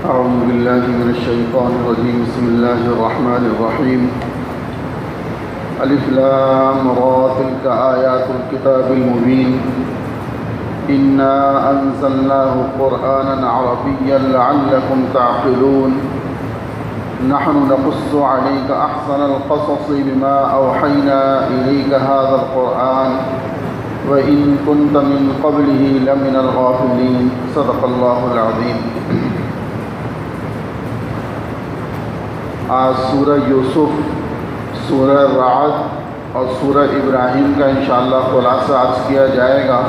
أعوذ بالله من الشيطان الرجيم. بسم الله الرحمن الرحيم. ألف لام را تلك آيات الكتاب المبين إنا أنزلناه قرآنا عربيا لعلكم تعقلون نحن نقص عليك أحسن القصص بما أوحينا إليك هذا القرآن وإن كنت من قبله لمن الغافلين. صدق الله العظيم. آج سورہ یوسف، سورہ رعد اور سورہ ابراہیم کا انشاءاللہ خلاصہ عرض کیا جائے گا.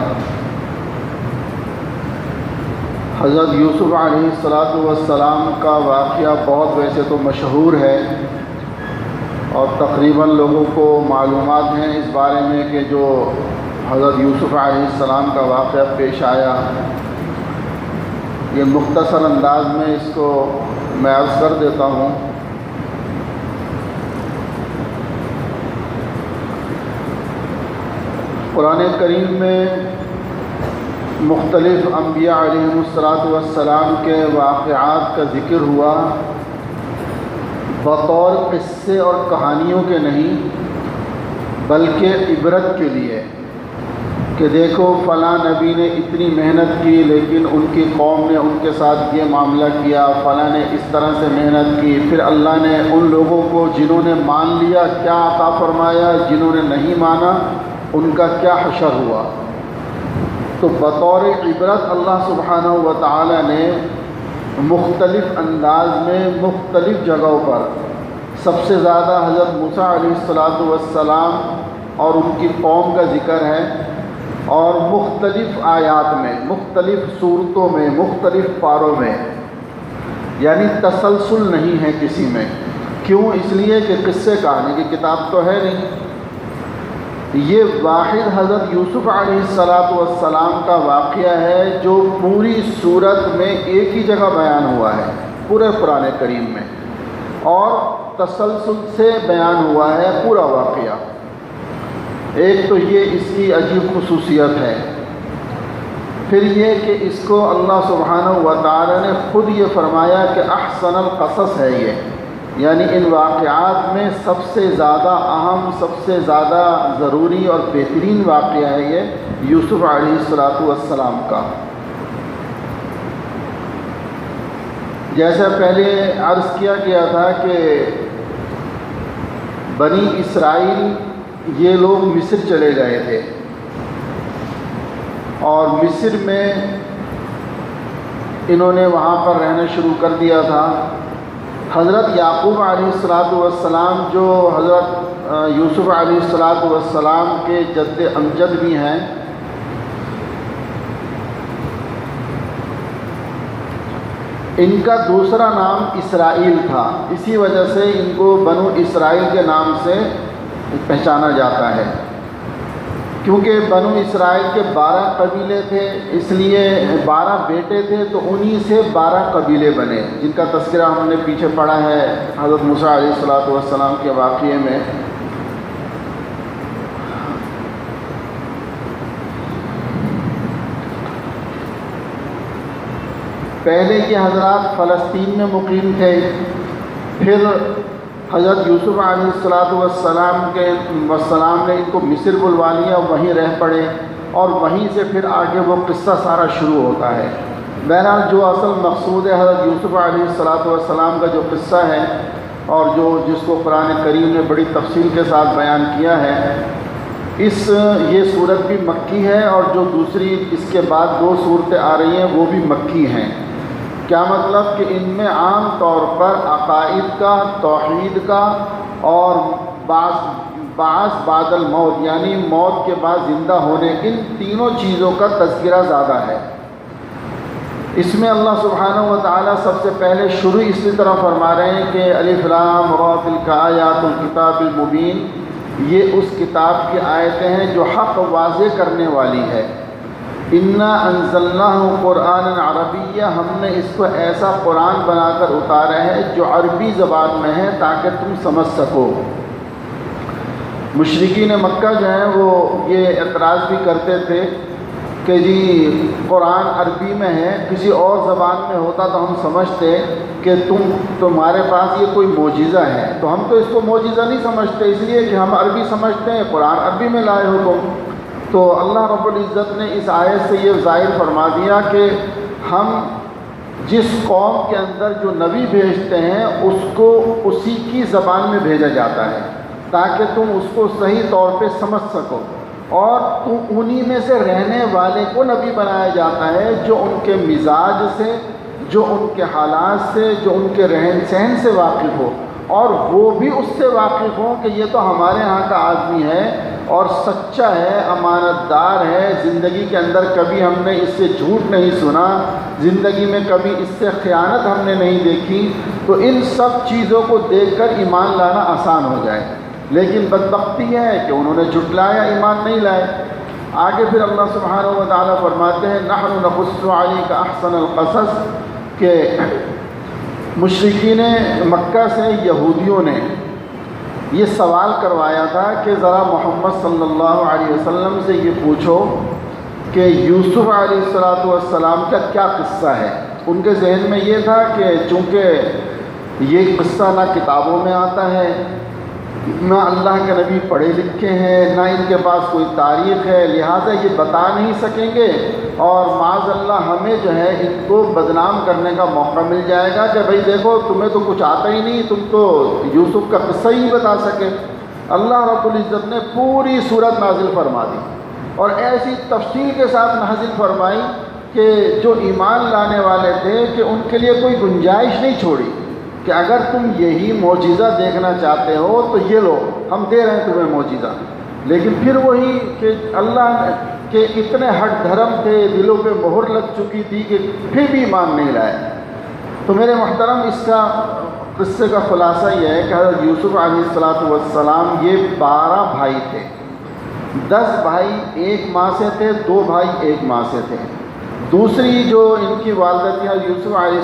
حضرت یوسف علیہ السلام کا واقعہ بہت ویسے تو مشہور ہے اور تقریباً لوگوں کو معلومات ہیں اس بارے میں کہ جو حضرت یوسف علیہ السلام کا واقعہ پیش آیا. یہ مختصر انداز میں اس کو میں عرض کر دیتا ہوں. قرآن کریم میں مختلف انبیاء علیہ السلام کے واقعات کا ذکر ہوا، بطور قصے اور کہانیوں کے نہیں بلکہ عبرت کے لیے کہ دیکھو فلاں نبی نے اتنی محنت کی لیکن ان کی قوم نے ان کے ساتھ یہ معاملہ کیا، فلاں نے اس طرح سے محنت کی، پھر اللہ نے ان لوگوں کو جنہوں نے مان لیا کیا عطا فرمایا، جنہوں نے نہیں مانا ان کا کیا حشر ہوا. تو بطور عبرت اللہ سبحانہ و تعالی نے مختلف انداز میں مختلف جگہوں پر، سب سے زیادہ حضرت موسیٰ علیہ السلام اور ان کی قوم کا ذکر ہے، اور مختلف آیات میں، مختلف صورتوں میں، مختلف پاروں میں، یعنی تسلسل نہیں ہے کسی میں. کیوں؟ اس لیے کہ قصے کہانی کی کتاب تو ہے نہیں. یہ واحد حضرت یوسف علیہ السلام کا واقعہ ہے جو پوری صورت میں ایک ہی جگہ بیان ہوا ہے پورے قرآن کریم میں، اور تسلسل سے بیان ہوا ہے پورا واقعہ. ایک تو یہ اس کی عجیب خصوصیت ہے. پھر یہ کہ اس کو اللہ سبحانہ و تعالی نے خود یہ فرمایا کہ احسن القصص ہے یہ، یعنی ان واقعات میں سب سے زیادہ اہم، سب سے زیادہ ضروری اور بہترین واقعہ ہے یہ یوسف علیہ السلام کا. جیسا پہلے عرض کیا گیا تھا کہ بنی اسرائیل یہ لوگ مصر چلے گئے تھے، اور مصر میں انہوں نے وہاں پر رہنا شروع کر دیا تھا. حضرت یعقوب علیہ السلام جو حضرت یوسف علیہ السلام کے جد امجد بھی ہیں، ان کا دوسرا نام اسرائیل تھا، اسی وجہ سے ان کو بنو اسرائیل کے نام سے پہچانا جاتا ہے. کیونکہ بنو اسرائیل کے 12 قبیلے تھے، اس لیے 12 بیٹے تھے تو انہی سے 12 قبیلے بنے، جن کا تذکرہ ہم نے پیچھے پڑھا ہے حضرت موسیٰ علیہ السلام کے واقعے میں. پہلے یہ حضرات فلسطین میں مقیم تھے، پھر حضرت یوسف علیہ السلام نے ان کو مصر بلوا لیا، وہیں رہ پڑے، اور وہیں سے پھر آگے وہ قصہ سارا شروع ہوتا ہے. بہرحال جو اصل مقصود ہے حضرت یوسف علیہ السلام کا جو قصہ ہے، اور جس کو قرآن کریم نے بڑی تفصیل کے ساتھ بیان کیا ہے، یہ صورت بھی مکی ہے، اور جو دوسری اس کے بعد 2 صورتیں آ رہی ہیں وہ بھی مکی ہیں. کیا مطلب کہ ان میں عام طور پر عقائد کا، توحید کا، اور بعث بعد الموت یعنی موت کے بعد زندہ ہونے، ان تینوں چیزوں کا تذکرہ زیادہ ہے. اس میں اللہ سبحانہ و تعالی سب سے پہلے شروع اسی طرح فرما رہے ہیں کہ الف لام را تلک آیات الکتاب المبین، یہ اس کتاب کی آیتیں ہیں جو حق واضح کرنے والی ہے. انا انزلناہ قرآنا عربیہ، ہم نے اس کو ایسا قرآن بنا کر اتارا ہے جو عربی زبان میں ہے تاکہ تم سمجھ سکو. مشرکین مکہ جو ہیں وہ یہ اعتراض بھی کرتے تھے کہ جی قرآن عربی میں ہے، کسی اور زبان میں ہوتا تو ہم سمجھتے کہ تمہارے پاس یہ کوئی معجزہ ہے، تو ہم تو اس کو معجزہ نہیں سمجھتے، اس لیے کہ ہم عربی سمجھتے ہیں، قرآن عربی میں لائے ہو تم۔ تو اللہ رب العزت نے اس آیت سے یہ ظاہر فرما دیا کہ ہم جس قوم کے اندر جو نبی بھیجتے ہیں اس کو اسی کی زبان میں بھیجا جاتا ہے تاکہ تم اس کو صحیح طور پہ سمجھ سکو، اور انہی میں سے رہنے والے کو نبی بنایا جاتا ہے جو ان کے مزاج سے، جو ان کے حالات سے، جو ان کے رہن سہن سے واقف ہو، اور وہ بھی اس سے واقف ہوں کہ یہ تو ہمارے ہاں کا آدمی ہے اور سچا ہے، امانت دار ہے، زندگی کے اندر کبھی ہم نے اس سے جھوٹ نہیں سنا، زندگی میں کبھی اس سے خیانت ہم نے نہیں دیکھی، تو ان سب چیزوں کو دیکھ کر ایمان لانا آسان ہو جائے۔ لیکن بدبختی ہے کہ انہوں نے جھٹلایا، ایمان نہیں لائے۔ آگے پھر اللہ سبحانہ و تعالیٰ فرماتے ہیں نحن نقص علیک احسن القصص، کہ مشرکین مکہ سے یہودیوں نے یہ سوال کروایا تھا کہ ذرا محمد صلی اللہ علیہ وسلم سے یہ پوچھو کہ یوسف علیہ السلام کا کیا قصہ ہے۔ ان کے ذہن میں یہ تھا کہ چونکہ یہ قصہ نہ کتابوں میں آتا ہے، نہ اللہ کے نبی پڑھے لکھے ہیں، نہ ان کے پاس کوئی تاریخ ہے، لہٰذا یہ بتا نہیں سکیں گے، اور معاذ اللہ ہمیں جو ہے ان کو بدنام کرنے کا موقع مل جائے گا کہ بھئی دیکھو تمہیں تو کچھ آتا ہی نہیں، تم تو یوسف کا قصہ ہی نہیں بتا سکے۔ اللہ رب العزت نے پوری صورت نازل فرما دی اور ایسی تفصیل کے ساتھ نازل فرمائی کہ جو ایمان لانے والے تھے کہ ان کے لیے کوئی گنجائش نہیں چھوڑی کہ اگر تم یہی معجزہ دیکھنا چاہتے ہو تو یہ لو، ہم دے رہے ہیں تمہیں معجزہ۔ لیکن پھر وہی کہ اللہ کے اتنے ہٹ دھرم تھے، دلوں پہ مہر لگ چکی تھی کہ پھر بھی ایمان نہیں لائے۔ تو میرے محترم، اس کا قصے کا خلاصہ یہ ہے کہ حضرت یوسف علیہ السلام یہ 12 بھائی تھے، 10 بھائی ایک ماں سے تھے، 2 بھائی ایک ماں سے تھے۔ دوسری جو ان کی والدہ تھی یوسف علیہ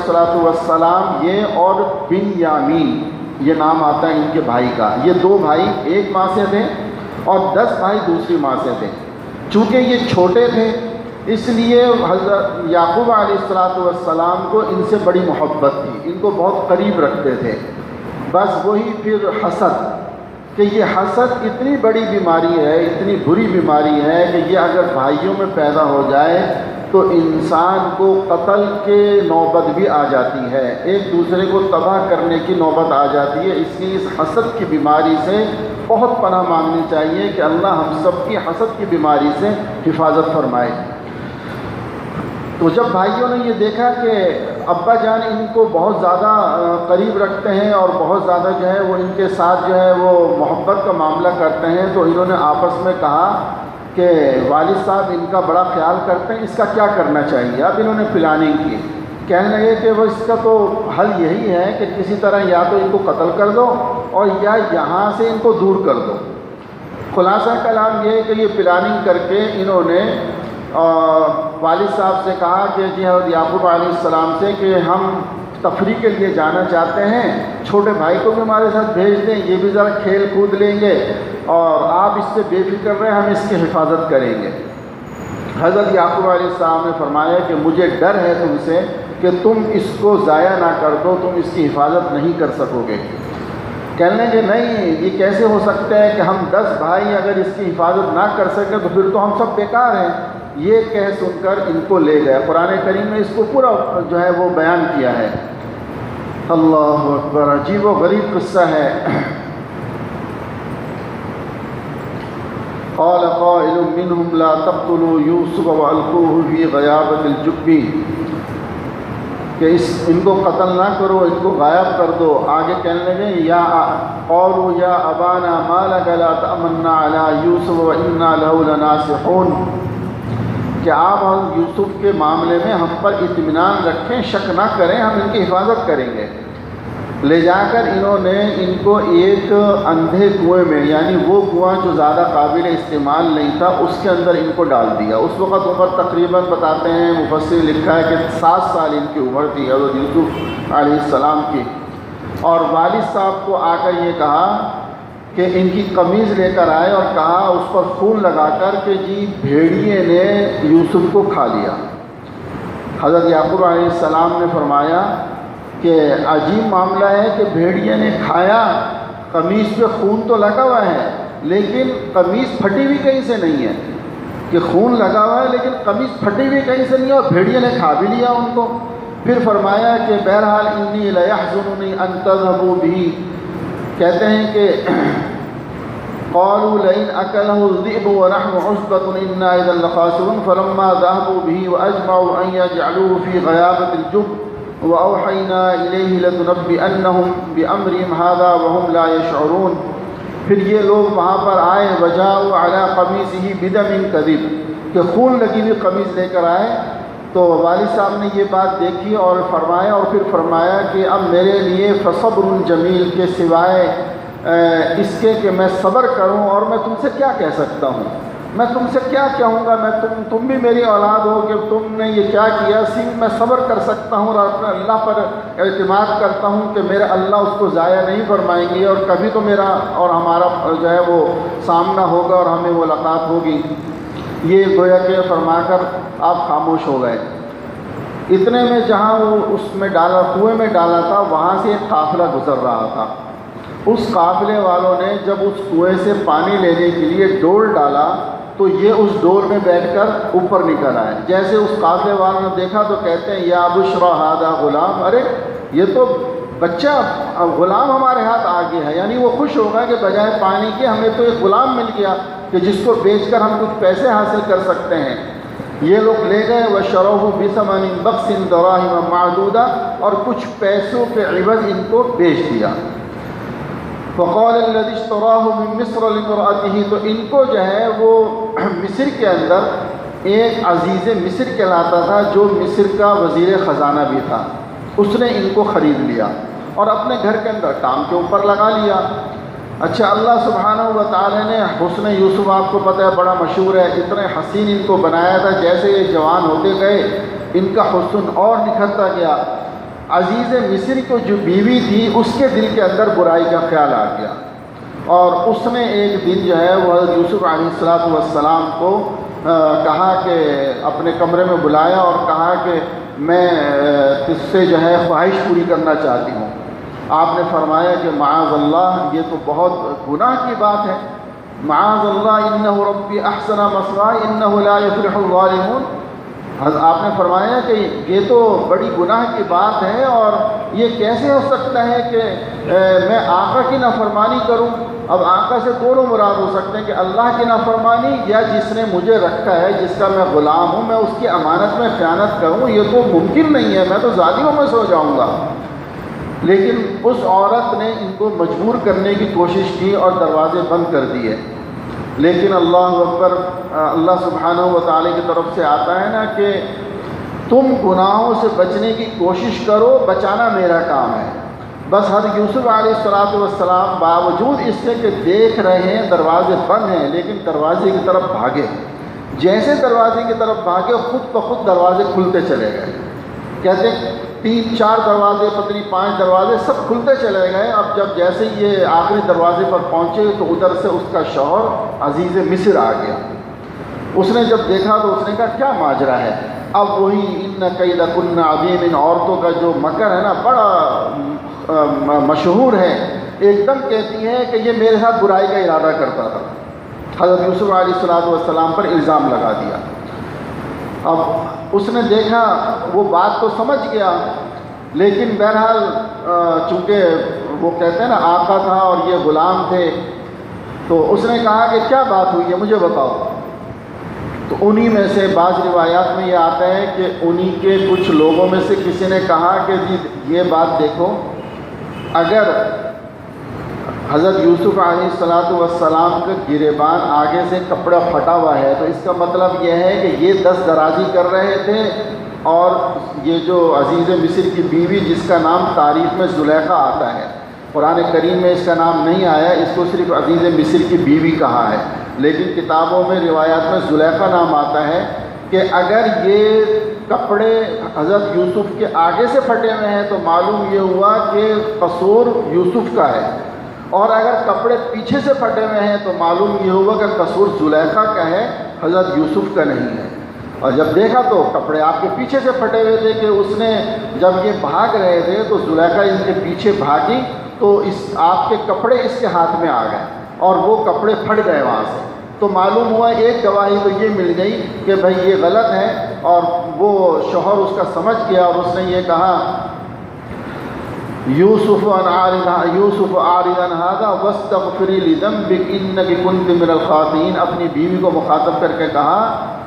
السلام، یہ اور بنیامین یہ نام آتا ہے ان کے بھائی کا، یہ 2 بھائی ایک ماں سے تھے اور 10 بھائی دوسری ماں سے تھے۔ چونکہ یہ چھوٹے تھے اس لیے حضرت یعقوب علیہ السلام کو ان سے بڑی محبت تھی، ان کو بہت قریب رکھتے تھے۔ بس وہی پھر حسد، کہ یہ حسد اتنی بڑی بیماری ہے، اتنی بری بیماری ہے کہ یہ اگر بھائیوں میں پیدا ہو جائے تو انسان کو قتل کے نوبت بھی آ جاتی ہے، ایک دوسرے کو تباہ کرنے کی نوبت آ جاتی ہے۔ اس لیے اس حسد کی بیماری سے بہت پناہ مانگنی چاہیے کہ اللہ ہم سب کی حسد کی بیماری سے حفاظت فرمائے۔ تو جب بھائیوں نے یہ دیکھا کہ ابا جان ان کو بہت زیادہ قریب رکھتے ہیں اور بہت زیادہ جو ہے وہ ان کے ساتھ جو ہے وہ محبت کا معاملہ کرتے ہیں، تو انہوں نے آپس میں کہا کہ والد صاحب ان کا بڑا خیال کرتے ہیں، اس کا کیا کرنا چاہیے۔ اب انہوں نے پلاننگ کی، کہنے لگے کہ وہ اس کا تو حل یہی ہے کہ کسی طرح یا تو ان کو قتل کر دو اور یا یہاں سے ان کو دور کر دو۔ خلاصہ کلام یہ ہے کہ یہ پلاننگ کر کے انہوں نے والد صاحب سے کہا کہ جی حضرت یعقوب علیہ السلام سے کہ ہم تفریح کے لیے جانا چاہتے ہیں، چھوٹے بھائی کو بھی ہمارے ساتھ بھیج دیں، یہ بھی ذرا کھیل کود لیں گے اور آپ اس سے بے فکر رہیں، ہم اس کی حفاظت کریں گے۔ حضرت یعقوب علیہ السلام نے فرمایا کہ مجھے ڈر ہے تم سے کہ تم اس کو ضائع نہ کر دو، تم اس کی حفاظت نہیں کر سکو گے۔ کہنے کہ نہیں، یہ کیسے ہو سکتا ہے کہ ہم 10 بھائی اگر اس کی حفاظت نہ کر سکیں تو پھر تو ہم سب بیکار ہیں۔ یہ کہہ سن کر ان کو لے گئے۔ قرآن کریم میں اس کو پورا جو ہے وہ بیان کیا ہے۔ اللہ اکبر، عجیب و غریب قصہ ہے۔ قال قائل منهم لا تقتلوا يوسف والقوه في غيابة الجب، کہ ان کو قتل نہ کرو، ان کو غائب کر دو۔ آگے کہنے لگے یا قالوا یا ابانا ما لك لا تأمنا على يوسف وإنا له لناصحون، کہ آپ یوسف کے معاملے میں ہم پر اطمینان رکھیں، شک نہ کریں، ہم ان کی حفاظت کریں گے۔ لے جا کر انہوں نے ان کو ایک اندھے کنویں میں، یعنی وہ کنواں جو زیادہ قابل استعمال نہیں تھا، اس کے اندر ان کو ڈال دیا۔ اس وقت عمر تقریباً بتاتے ہیں مفسر لکھا ہے کہ 7 سال ان کی عمر تھی حضرت یوسف علیہ السلام کی۔ اور والد صاحب کو آ کر یہ کہا کہ ان کی قمیض لے کر آئے اور کہا اس پر خون لگا کر کہ جی بھیڑیے نے یوسف کو کھا لیا۔ حضرت یعقوب علیہ السلام نے فرمایا کہ عجیب معاملہ ہے کہ بھیڑیے نے کھایا، قمیص پہ خون تو لگا ہوا ہے لیکن قمیص پھٹی ہوئی کہیں سے نہیں ہے، کہ خون لگا ہوا ہے لیکن قمیص پھٹی ہوئی کہیں سے نہیں ہے، اور بھیڑیے نے کھا بھی لیا ان کو۔ پھر فرمایا کہ بہرحال انی لیحزننی ان تذهبوا به، کہتے ہیں کہ قالوا لئن اکلہ الذئب ونحن عصبة انا اذا لخاسرون فلما ذهبوا به واجمعوا ان يجعلوه في غيابة الجب واوحينا اليه لتنبئنهم بامرهم هذا وهم لا يشعرون۔ پھر یہ لوگ وہاں پر آئے، وجاؤ علی قمیصہ بدم کذب، کہ خون لگی ہوئی قمیص لے کر آئے۔ تو والد صاحب نے یہ بات دیکھی اور فرمایا، اور پھر فرمایا کہ اب میرے لیے فصبر جمیل، کے سوائے اس کے کہ میں صبر کروں، اور میں تم سے کیا کہہ سکتا ہوں، میں تم سے کیا کہوں گا، میں تم بھی میری اولاد ہو کہ تم نے یہ کیا کیا، صرف میں صبر کر سکتا ہوں اور اپنے اللہ پر اعتماد کرتا ہوں کہ میرا اللہ اس کو ضائع نہیں فرمائیں گے، اور کبھی تو میرا اور ہمارا جو ہے وہ سامنا ہوگا اور ہمیں ملاقات ہوگی۔ یہ گویا کہ فرما کر آپ خاموش ہو گئے۔ اتنے میں جہاں وہ اس میں ڈالا، کنویں میں ڈالا تھا، وہاں سے ایک قافلہ گزر رہا تھا۔ اس قافلے والوں نے جب اس کنویں سے پانی لینے کے لیے ڈول ڈالا تو یہ اس ڈول میں بیٹھ کر اوپر نکل آئے۔ جیسے اس قافلے والوں نے دیکھا تو کہتے ہیں یا بشرا ھذا غلام، ارے یہ تو بچہ غلام ہمارے ہاتھ آ گیا ہے، یعنی وہ خوش ہوگا کہ بجائے پانی کے ہمیں تو ایک غلام مل گیا کہ جس کو بیچ کر ہم کچھ پیسے حاصل کر سکتے ہیں۔ یہ لوگ لے گئے وشروہ بثمن بخس دراہم معدودہ، اور کچھ پیسوں کے عوض ان کو بیچ دیا۔ فقال الذي اشتراه من مصر لامرأته، تو ان کو جو ہے وہ مصر کے اندر ایک عزیز مصر کہلاتا تھا جو مصر کا وزیر خزانہ بھی تھا، اس نے ان کو خرید لیا اور اپنے گھر کے اندر کام کے اوپر لگا لیا۔ اچھا، اللہ سبحانہ و تعالی نے حسن یوسف، آپ کو پتہ ہے بڑا مشہور ہے، اتنے حسین ان کو بنایا تھا، جیسے یہ جوان ہوتے گئے ان کا حسن اور نکھرتا گیا۔ عزیز مصر کو جو بیوی تھی اس کے دل کے اندر برائی کا خیال آ گیا، اور اس نے ایک دن جو ہے وہ حضرت یوسف علیہ السلام کو کہا کہ اپنے کمرے میں بلایا اور کہا کہ میں اس سے جو ہے خواہش پوری کرنا چاہتی ہوں۔ آپ نے فرمایا کہ معاذ اللہ، یہ تو بہت گناہ کی بات ہے، معاذ اللہ انہ ربی احسن مثوای انہ لا یفلح الظالمون۔ آپ نے فرمایا کہ یہ تو بڑی گناہ کی بات ہے، اور یہ کیسے ہو سکتا ہے کہ میں آقا کی نافرمانی کروں۔ اب آقا سے دونوں مراد ہو سکتے ہیں کہ اللہ کی نافرمانی، یا جس نے مجھے رکھا ہے، جس کا میں غلام ہوں، میں اس کی امانت میں خیانت کروں، یہ تو ممکن نہیں ہے، میں تو ظالموں میں سو جاؤں گا۔ لیکن اس عورت نے ان کو مجبور کرنے کی کوشش کی اور دروازے بند کر دیے۔ لیکن اللہ اکبر، اللہ سبحانہ و تعالی کی طرف سے آتا ہے نا کہ تم گناہوں سے بچنے کی کوشش کرو، بچانا میرا کام ہے۔ بس حضرت یوسف علیہ السلام باوجود اس سے کہ دیکھ رہے ہیں دروازے بند ہیں، لیکن دروازے کی طرف بھاگے۔ جیسے دروازے کی طرف بھاگے، خود بخود دروازے کھلتے چلے گئے۔ کہتے ہیں 3-4 دروازے، پتہ نہیں 5 دروازے، سب کھلتے چلے گئے۔ اب جب جیسے یہ آخری دروازے پر پہنچے تو ادھر سے اس کا شوہر عزیز مصر آ گیا۔ اس نے جب دیکھا تو اس نے کہا کیا ماجرا ہے؟ اب وہی ان کیدکن عظیم، ان عورتوں کا جو مکر ہے نا بڑا مشہور ہے۔ ایک دم کہتی ہے کہ یہ میرے ساتھ برائی کا ارادہ کرتا تھا۔ حضرت یوسف علیہ السلام پر الزام لگا دیا۔ اب اس نے دیکھا، وہ بات تو سمجھ گیا، لیکن بہرحال چونکہ وہ کہتے ہیں نا آقا تھا اور یہ غلام تھے، تو اس نے کہا کہ کیا بات ہوئی ہے مجھے بتاؤ۔ تو انہی میں سے بعض روایات میں یہ آتا ہے کہ انہی کے کچھ لوگوں میں سے کسی نے کہا کہ جی یہ بات دیکھو، اگر حضرت یوسف علیہ السلام کا گریبان آگے سے کپڑا پھٹا ہوا ہے تو اس کا مطلب یہ ہے کہ یہ 10 درازی کر رہے تھے، اور یہ جو عزیز مصر کی بیوی جس کا نام تاریخ میں زلیخا آتا ہے، قرآن کریم میں اس کا نام نہیں آیا، اس کو صرف عزیز مصر کی بیوی کہا ہے، لیکن کتابوں میں روایات میں زلیخا نام آتا ہے کہ اگر یہ کپڑے حضرت یوسف کے آگے سے پھٹے ہوئے ہیں تو معلوم یہ ہوا کہ قصور یوسف کا ہے، اور اگر کپڑے پیچھے سے پھٹے ہوئے ہیں تو معلوم یہ ہوگا کہ قصور زلیخا کا ہے، حضرت یوسف کا نہیں ہے۔ اور جب دیکھا تو کپڑے آپ کے پیچھے سے پھٹے ہوئے تھے کہ اس نے جب یہ بھاگ رہے تھے تو زلیخا ان کے پیچھے بھاگی تو آپ کے کپڑے اس کے ہاتھ میں آ گئے اور وہ کپڑے پھٹ گئے وہاں سے۔ تو معلوم ہوا ایک گواہی تو یہ مل گئی کہ بھئی یہ غلط ہے، اور وہ شوہر اس کا سمجھ گیا اور اس نے یہ کہا یوسف اعرض عن ھذا واستغفری لذنبک انک کنت من الخاطئین، اپنی بیوی کو مخاطب کر کے کہا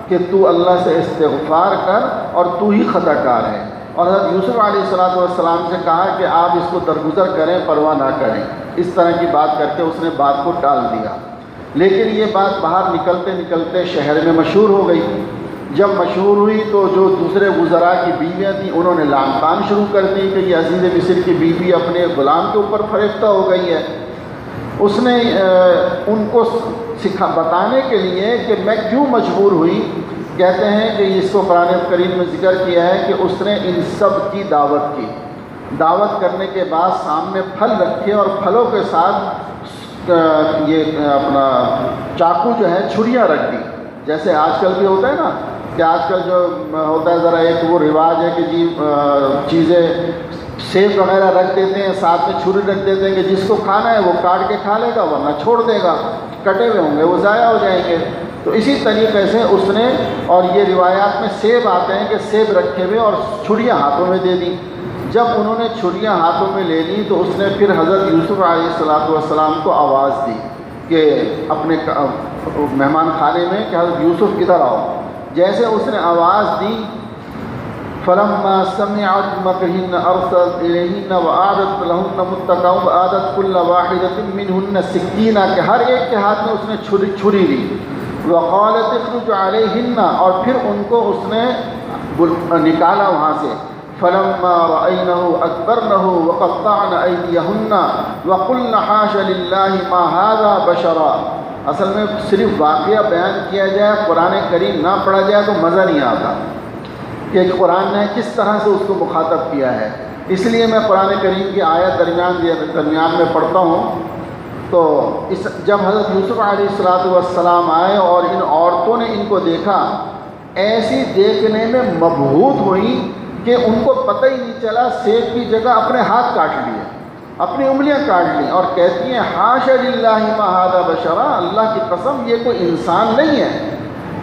کہ تو اللہ سے استغفار کر اور تو ہی خطا کار ہے۔ اور حضرت یوسف علیہ السلام سے کہا کہ آپ اس کو درگزر کریں، پرواہ نہ کریں۔ اس طرح کی بات کر کے اس نے بات کو ٹال دیا، لیکن یہ بات باہر نکلتے نکلتے شہر میں مشہور ہو گئی۔ جب مشہور ہوئی تو جو دوسرے وزراء کی بیویاں تھیں انہوں نے لعن طعن شروع کر دی کہ یہ عزیز مصر کی بیوی اپنے غلام کے اوپر فریفتہ ہو گئی ہے۔ اس نے ان کو بتانے کے لیے کہ میں کیوں مجبور ہوئی، کہتے ہیں کہ اس کو قرآن کریم میں ذکر کیا ہے کہ اس نے ان سب کی دعوت کی، دعوت کرنے کے بعد سامنے پھل رکھے اور پھلوں کے ساتھ یہ اپنا چاقو جو ہے چھریاں رکھ دی، جیسے آج کل بھی ہوتا ہے نا کہ آج کل جو ہوتا ہے ذرا ایک وہ رواج ہے کہ جی چیزیں سیب وغیرہ رکھ دیتے ہیں، ساتھ میں چھری رکھ دیتے ہیں کہ جس کو کھانا ہے وہ کاٹ کے کھا لے گا ورنہ چھوڑ دے گا، کٹے ہوئے ہوں گے وہ ضائع ہو جائیں گے۔ تو اسی طریقے سے اس نے، اور یہ روایات میں سیب آتے ہیں کہ سیب رکھے ہوئے اور چھریاں ہاتھوں میں دے دی۔ جب انہوں نے چھریاں ہاتھوں میں لے لی تو اس نے پھر حضرت یوسف علیہ السلام کو آواز دی کہ اپنے مہمان خانے میں کہ حضرت یوسف ادھر آؤ۔ جیسے اس نے آواز دی فلما سمعت مكرهن ارسلت اليهن وأعدت لهن متكئا وآتت كل واحدة منهن سكينا، کہ ہر ایک کے ہاتھ میں اس نے چھری دی۔ وقالت اخرج عليهن، اور پھر ان کو اس نے نکالا وہاں سے۔ فلما رأينه أكبرنه وقطعن أيديهن وقلن حاش لله ما هذا بشرا۔ اصل میں صرف واقعہ بیان کیا جائے، قرآن کریم نہ پڑھا جائے تو مزہ نہیں آتا کہ قرآن نے کس طرح سے اس کو مخاطب کیا ہے۔ اس لیے میں قرآن کریم کی آیت درمیان میں پڑھتا ہوں۔ تو جب حضرت یوسف علیہ السلام آئے اور ان عورتوں نے ان کو دیکھا، ایسی دیکھنے میں مبہوت ہوئی کہ ان کو پتہ ہی نہیں چلا، سیب کی جگہ اپنے ہاتھ کاٹ لیے، اپنی انگلیاں کاٹ لیں، اور کہتی ہیں حاشا للہ ما ھذا بشرا، اللہ کی قسم یہ کوئی انسان نہیں ہے،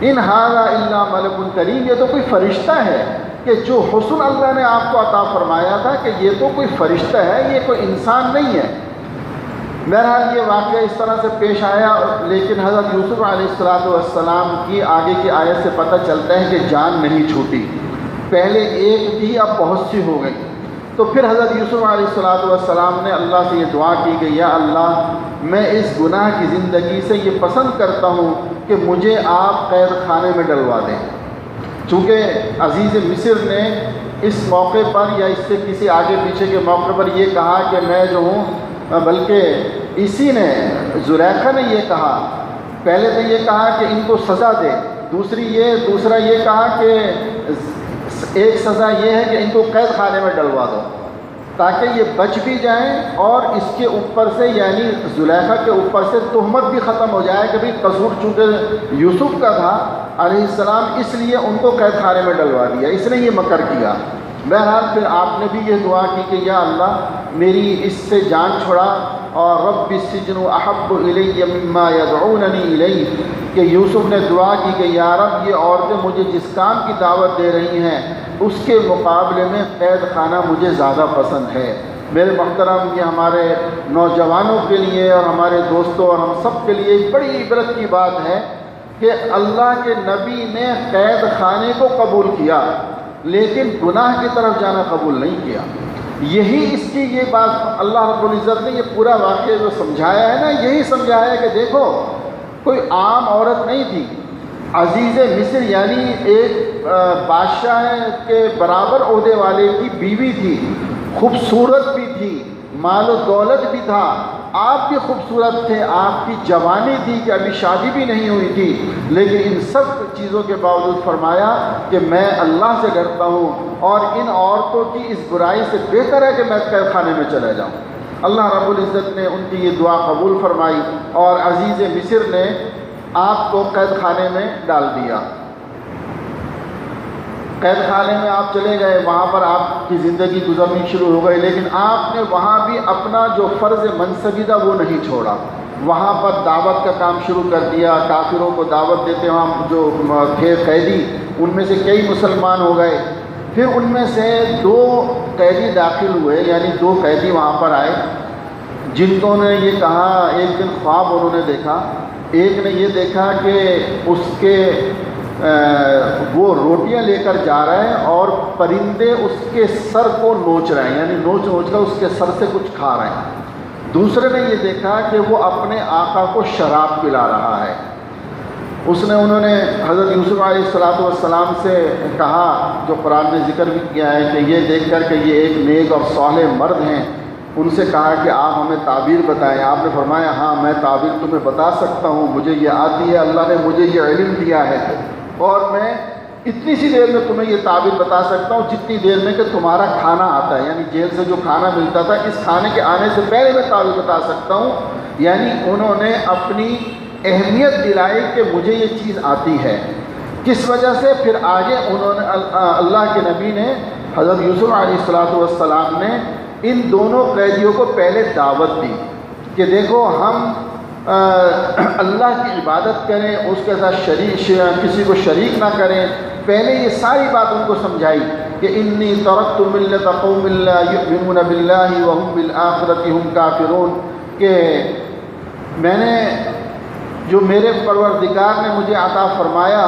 ان ھذا الا ملک کریم، یہ تو کوئی فرشتہ ہے، کہ جو حسن اللہ نے آپ کو عطا فرمایا تھا کہ یہ تو کوئی فرشتہ ہے، یہ کوئی انسان نہیں ہے۔ بہرحال یہ واقعہ اس طرح سے پیش آیا، لیکن حضرت یوسف علیہ السلام کی آگے کی آیت سے پتہ چلتا ہے کہ جان نہیں چھوٹی، پہلے ایک تھی اب بہت سی ہو گئی۔ تو پھر حضرت یوسف علیہ السلام نے اللہ سے یہ دعا کی کہ یا اللہ، میں اس گناہ کی زندگی سے یہ پسند کرتا ہوں کہ مجھے آپ قید خانے میں ڈلوا دیں۔ چونکہ عزیز مصر نے اس موقع پر یا اس سے کسی آگے پیچھے کے موقع پر یہ کہا کہ میں جو ہوں، بلکہ اسی نے، زلیخا نے یہ کہا، پہلے تو یہ کہا کہ ان کو سزا دے، دوسرا یہ کہا کہ ایک سزا یہ ہے کہ ان کو قید خانے میں ڈلوا دو تاکہ یہ بچ بھی جائیں، اور اس کے اوپر سے یعنی زلیخا کے اوپر سے تہمت بھی ختم ہو جائے کہ بھئی قصور چونکہ یوسف کا تھا علیہ السلام، اس لیے ان کو قید خانے میں ڈلوا دیا، اس نے یہ مکر کیا۔ بہرحال پھر آپ نے بھی یہ دعا کی کہ یا اللہ میری اس سے جان چھڑا، اور رب السجن احب الی مما یدعوننی الیہ، کہ یوسف نے دعا کی کہ یا رب یہ عورتیں مجھے جس کام کی دعوت دے رہی ہیں اس کے مقابلے میں قید خانہ مجھے زیادہ پسند ہے۔ میرے محترم، یہ ہمارے نوجوانوں کے لیے اور ہمارے دوستوں اور ہم سب کے لیے ایک بڑی عبرت کی بات ہے کہ اللہ کے نبی نے قید خانے کو قبول کیا لیکن گناہ کی طرف جانا قبول نہیں کیا۔ یہی اس کی یہ بات اللہ رب العزت نے یہ پورا واقعہ جو سمجھایا ہے نا، یہی سمجھایا ہے کہ دیکھو کوئی عام عورت نہیں تھی، عزیز مصر یعنی ایک بادشاہ کے برابر عہدے والے کی بیوی تھی، خوبصورت بھی تھی، مال و دولت بھی تھا، آپ بھی خوبصورت تھے، آپ کی جوانی تھی کہ ابھی شادی بھی نہیں ہوئی تھی، لیکن ان سب چیزوں کے باوجود فرمایا کہ میں اللہ سے ڈرتا ہوں اور ان عورتوں کی اس برائی سے بہتر ہے کہ میں قید خانے میں چلا جاؤں۔ اللہ رب العزت نے ان کی یہ دعا قبول فرمائی اور عزیز مصر نے آپ کو قید خانے میں ڈال دیا۔ قید خانے میں آپ چلے گئے، وہاں پر آپ کی زندگی گزرنی شروع ہو گئی، لیکن آپ نے وہاں بھی اپنا جو فرض منصبی تھا وہ نہیں چھوڑا۔ وہاں پر دعوت کا کام شروع کر دیا، کافروں کو دعوت دیتے وہاں جو تھے قیدی، ان میں سے کئی مسلمان ہو گئے۔ پھر ان میں سے 2 قیدی داخل ہوئے، یعنی 2 قیدی وہاں پر آئے جن کو نے یہ کہا، ایک دن خواب انہوں نے دیکھا، ایک نے یہ دیکھا کہ اس کے وہ روٹیاں لے کر جا رہے ہیں اور پرندے اس کے سر کو نوچ رہے ہیں، یعنی نوچ کر اس کے سر سے کچھ کھا رہے ہیں۔ دوسرے نے یہ دیکھا کہ وہ اپنے آقا کو شراب پلا رہا ہے۔ انہوں نے حضرت یوسف علیہ السلام سے کہا، جو قرآن نے ذکر بھی کیا ہے کہ یہ دیکھ کر کہ یہ ایک نیک اور صالح مرد ہیں، ان سے کہا کہ آپ ہمیں تعبیر بتائیں۔ آپ نے فرمایا ہاں میں تعبیر تمہیں بتا سکتا ہوں، مجھے یہ آتی ہے، اللہ نے مجھے یہ علم دیا ہے، اور میں اتنی سی دیر میں تمہیں یہ تعبیر بتا سکتا ہوں جتنی دیر میں کہ تمہارا کھانا آتا ہے، یعنی جیل سے جو کھانا ملتا تھا اس کھانے کے آنے سے پہلے میں تعبیر بتا سکتا ہوں۔ یعنی انہوں نے اپنی اہمیت دلائی کہ مجھے یہ چیز آتی ہے۔ کس وجہ سے؟ پھر آگے انہوں نے اللہ کے نبی نے، حضرت یوسف علیہ السلام نے ان دونوں قیدیوں کو پہلے دعوت دی کہ دیکھو ہم اللہ کی عبادت کریں، اس کے ساتھ کسی کو شریک نہ کریں۔ پہلے یہ ساری بات ان کو سمجھائی کہ انی ترکت ملت قوم لا یؤمنون باللہ وهم بالآخرۃ هم کافرون، کہ میں نے جو میرے پروردگار نے مجھے عطا فرمایا،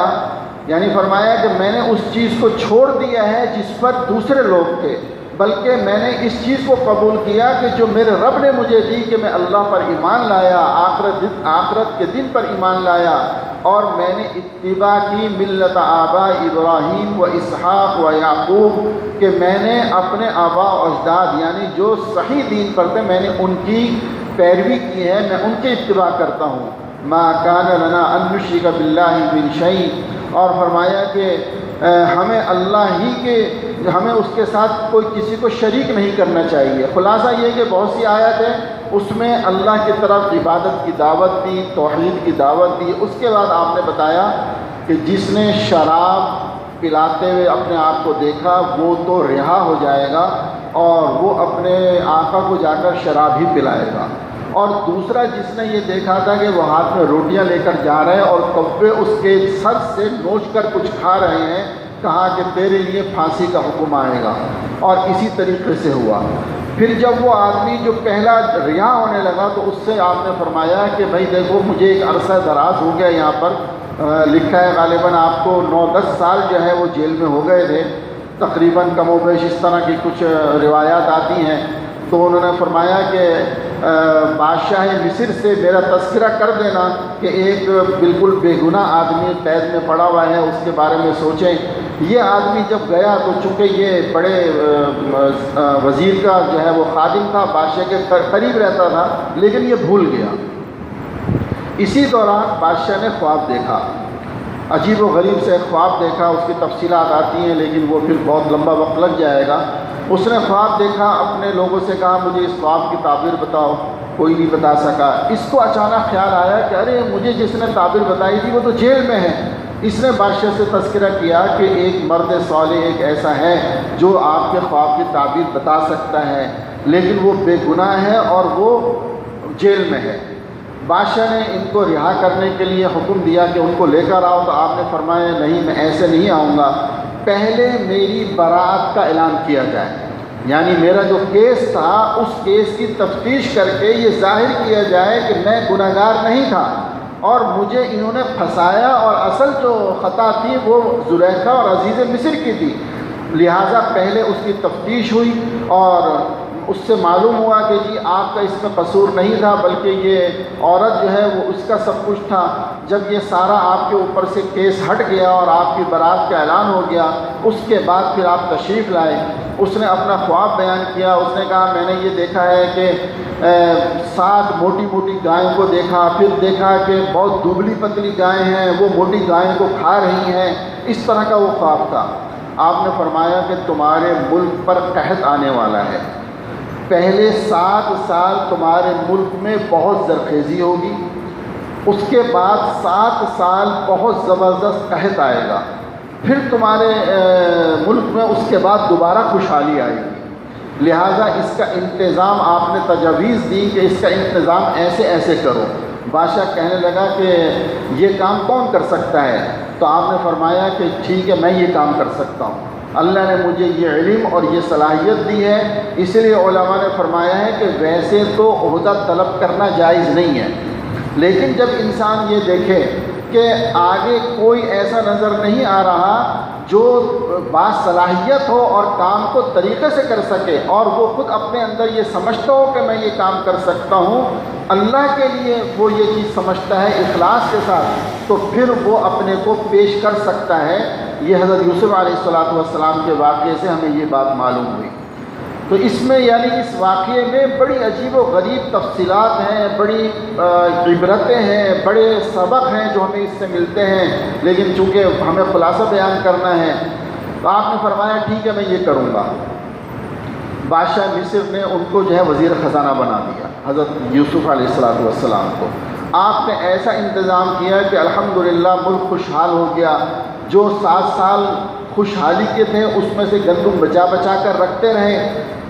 یعنی فرمایا کہ میں نے اس چیز کو چھوڑ دیا ہے جس پر دوسرے لوگ تھے، بلکہ میں نے اس چیز کو قبول کیا کہ جو میرے رب نے مجھے دی، کہ میں اللہ پر ایمان لایا، آخرت کے دن پر ایمان لایا، اور میں نے اتباع کی ملت آبا ابراہیم و اسحاق و یعقوب، کہ میں نے اپنے آبا و اجداد یعنی جو صحیح دین پر تھے میں نے ان کی پیروی کی ہے، میں ان کی اتباع کرتا ہوں۔ ما کان لنا ان نشرک باللہ من شیء، اور فرمایا کہ ہمیں اللہ ہی کے، ہمیں اس کے ساتھ کوئی کسی کو شریک نہیں کرنا چاہیے۔ خلاصہ یہ کہ بہت سی آیت ہے، اس میں اللہ کی طرف عبادت کی دعوت دی، توحید کی دعوت دی۔ اس کے بعد آپ نے بتایا کہ جس نے شراب پلاتے ہوئے اپنے آپ کو دیکھا وہ تو رہا ہو جائے گا اور وہ اپنے آقا کو جا کر شراب ہی پلائے گا، اور دوسرا جس نے یہ دیکھا تھا کہ وہ ہاتھ میں روٹیاں لے کر جا رہے ہیں اور کبے اس کے سر سے نوچ کر کچھ کھا رہے ہیں، کہا کہ تیرے لیے پھانسی کا حکم آئے گا، اور اسی طریقے سے ہوا۔ پھر جب وہ آدمی جو پہلا رہا ہونے لگا تو اس سے آپ نے فرمایا کہ بھائی دیکھو مجھے ایک عرصہ دراز ہو گیا، یہاں پر لکھا ہے غالباً آپ کو 9-10 سال جو ہے وہ جیل میں ہو گئے تھے تقریباً، کم و بیش اس طرح کی کچھ روایات آتی ہیں۔ تو انہوں نے فرمایا کہ بادشاہ مصر سے میرا تذکرہ کر دینا کہ ایک بالکل بے گناہ آدمی قید میں پڑا ہوا ہے، اس کے بارے میں سوچیں۔ یہ آدمی جب گیا تو چونکہ یہ بڑے وزیر کا جو ہے وہ خادم تھا، بادشاہ کے قریب رہتا تھا، لیکن یہ بھول گیا۔ اسی دوران بادشاہ نے خواب دیکھا، عجیب و غریب سے خواب دیکھا، اس کی تفصیلات آتی ہیں لیکن وہ پھر بہت لمبا وقت لگ جائے گا۔ اس نے خواب دیکھا، اپنے لوگوں سے کہا مجھے اس خواب کی تعبیر بتاؤ، کوئی نہیں بتا سکا۔ اس کو اچانک خیال آیا کہ ارے مجھے جس نے تعبیر بتائی تھی وہ تو جیل میں ہے۔ اس نے بادشاہ سے تذکرہ کیا کہ ایک مرد صالح ایک ایسا ہے جو آپ کے خواب کی تعبیر بتا سکتا ہے، لیکن وہ بے گناہ ہے اور وہ جیل میں ہے۔ بادشاہ نے ان کو رہا کرنے کے لیے حکم دیا کہ ان کو لے کر آؤ، تو آپ نے فرمایا نہیں میں ایسے نہیں آؤں گا، پہلے میری برات کا اعلان کیا جائے، یعنی میرا جو کیس تھا اس کیس کی تفتیش کر کے یہ ظاہر کیا جائے کہ میں گنہگار نہیں تھا اور مجھے انہوں نے پھنسایا، اور اصل جو خطا تھی وہ زلیخا اور عزیز مصر کی تھی، لہٰذا پہلے اس کی تفتیش ہوئی اور اس سے معلوم ہوا کہ جی آپ کا اس میں قصور نہیں تھا بلکہ یہ عورت جو ہے وہ اس کا سب کچھ تھا۔ جب یہ سارا آپ کے اوپر سے کیس ہٹ گیا اور آپ کی برات کا اعلان ہو گیا، اس کے بعد پھر آپ تشریف لائے۔ اس نے اپنا خواب بیان کیا، اس نے کہا میں نے یہ دیکھا ہے کہ 7 موٹی موٹی گائیں کو دیکھا، پھر دیکھا کہ بہت دبلی پتلی گائیں ہیں، وہ موٹی گائیں کو کھا رہی ہیں، اس طرح کا وہ خواب تھا۔ آپ نے فرمایا کہ تمہارے ملک پر قحط آنے والا ہے، پہلے 7 سال تمہارے ملک میں بہت زرخیزی ہوگی، اس کے بعد 7 سال بہت زبردست قحط آئے گا، پھر تمہارے ملک میں اس کے بعد دوبارہ خوشحالی آئے گی، لہٰذا اس کا انتظام آپ نے تجویز دی کہ اس کا انتظام ایسے ایسے کرو۔ بادشاہ کہنے لگا کہ یہ کام کون کر سکتا ہے؟ تو آپ نے فرمایا کہ ٹھیک ہے، میں یہ کام کر سکتا ہوں، اللہ نے مجھے یہ علم اور یہ صلاحیت دی ہے۔ اس لیے علماء نے فرمایا ہے کہ ویسے تو عہدہ طلب کرنا جائز نہیں ہے، لیکن جب انسان یہ دیکھے کہ آگے کوئی ایسا نظر نہیں آ رہا جو باصلاحیت ہو اور کام کو طریقے سے کر سکے، اور وہ خود اپنے اندر یہ سمجھتا ہو کہ میں یہ کام کر سکتا ہوں، اللہ کے لیے وہ یہ چیز سمجھتا ہے اخلاص کے ساتھ، تو پھر وہ اپنے کو پیش کر سکتا ہے۔ یہ حضرت یوسف علیہ السلام کے واقعے سے ہمیں یہ بات معلوم ہوئی۔ تو اس میں یعنی اس واقعے میں بڑی عجیب و غریب تفصیلات ہیں، بڑی عبرتیں ہیں، بڑے سبق ہیں جو ہمیں اس سے ملتے ہیں، لیکن چونکہ ہمیں خلاصہ بیان کرنا ہے تو آپ نے فرمایا ٹھیک ہے میں یہ کروں گا۔ بادشاہ مصر نے ان کو جو ہے وزیر خزانہ بنا دیا، حضرت یوسف علیہ السلام کو۔ آپ نے ایسا انتظام کیا کہ الحمدللہ ملک خوشحال ہو گیا۔ جو 7 سال خوشحالی کے تھے اس میں سے گندم بچا بچا کر رکھتے رہے،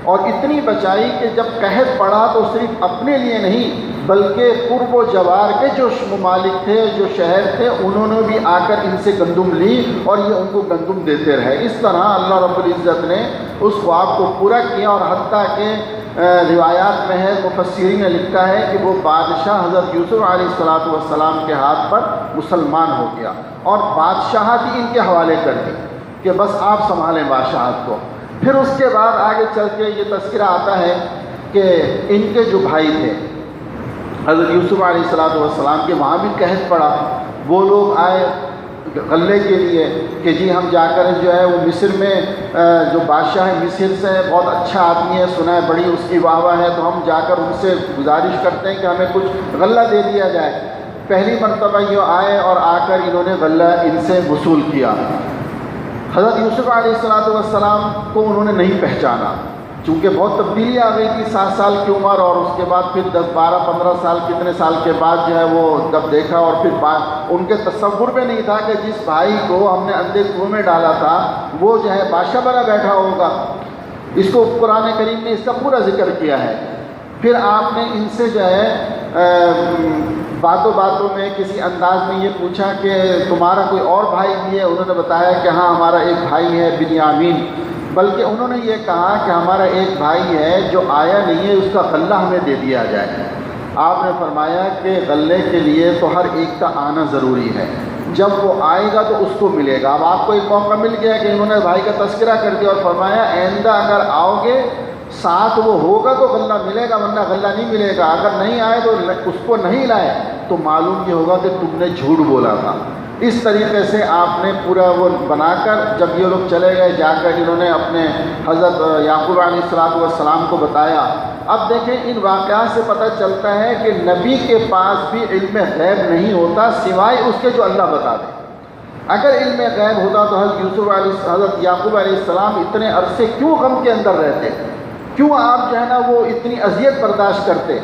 اور اتنی بچائی کہ جب قحط پڑا تو صرف اپنے لیے نہیں بلکہ قرب و جوار کے جو ممالک تھے، جو شہر تھے، انہوں نے بھی آ کر ان سے گندم لی اور یہ ان کو گندم دیتے رہے۔ اس طرح اللہ رب العزت نے اس خواب کو پورا کیا، اور حتیٰ کہ روایات میں ہے، مفسرین نے لکھا ہے کہ وہ بادشاہ حضرت یوسف علیہ السلام کے ہاتھ پر مسلمان ہو گیا، اور بادشاہت ہی ان کے حوالے کر دی کہ بس آپ سنبھالیں بادشاہت کو۔ پھر اس کے بعد آگے چل کے یہ تذکرہ آتا ہے کہ ان کے جو بھائی تھے حضرت یوسف علیہ السلام کے، وہاں بھی قحط پڑا، وہ لوگ آئے غلے کے لیے کہ جی ہم جا کر جو ہے وہ مصر میں جو بادشاہ مصر سے بہت اچھا آدمی ہے، سنا ہے بڑی اس کی واہ واہ ہے، تو ہم جا کر ان سے گزارش کرتے ہیں کہ ہمیں کچھ غلہ دے دیا جائے۔ پہلی مرتبہ یہ آئے اور آ کر انہوں نے غلہ ان سے وصول کیا۔ حضرت یوسف علیہ السلام کو انہوں نے نہیں پہچانا، چونکہ بہت تبدیلی آ گئی تھی، 7 سال کی عمر، اور اس کے بعد پھر 10 12 15 سال کتنے سال کے بعد جو ہے وہ جب دیکھا، اور پھر ان کے تصور میں نہیں تھا کہ جس بھائی کو ہم نے اندھے کنویں میں ڈالا تھا وہ جو ہے بادشاہ بنا بیٹھا ہوگا۔ اس کو قرآن کریم نے اس کا پورا ذکر کیا ہے۔ پھر آپ نے ان سے جو ہے باتوں میں کسی انداز میں یہ پوچھا کہ تمہارا کوئی اور بھائی بھی ہے؟ انہوں نے بتایا کہ ہاں ہمارا ایک بھائی ہے بنیامین، بلکہ انہوں نے یہ کہا کہ ہمارا ایک بھائی ہے جو آیا نہیں ہے، اس کا غلہ ہمیں دے دیا جائے۔ آپ نے فرمایا کہ غلے کے لیے تو ہر ایک کا آنا ضروری ہے، جب وہ آئے گا تو اس کو ملے گا۔ اب آپ کو ایک موقع مل گیا کہ انہوں نے بھائی کا تذکرہ کر دیا اور فرمایا آئندہ اگر آؤ گے ساتھ وہ ہوگا تو غلہ ملے گا، ورنہ غلہ نہیں ملے گا۔ اگر نہیں آئے تو اس کو نہیں لائے تو معلوم یہ ہوگا کہ تم نے جھوٹ بولا تھا۔ اس طریقے سے آپ نے پورا وہ بنا کر جب یہ لوگ چلے گئے، جا کر انہوں نے اپنے حضرت یعقوب علیہ السلام کو بتایا۔ اب دیکھیں ان واقعات سے پتہ چلتا ہے کہ نبی کے پاس بھی علم غیب نہیں ہوتا سوائے اس کے جو اللہ بتا دے۔ اگر علم غیب ہوتا تو حضرت یعقوب علیہ السلام اتنے عرصے کیوں غم کے اندر رہتے، کیوں آپ جو ہے نا وہ اتنی اذیت برداشت کرتے؟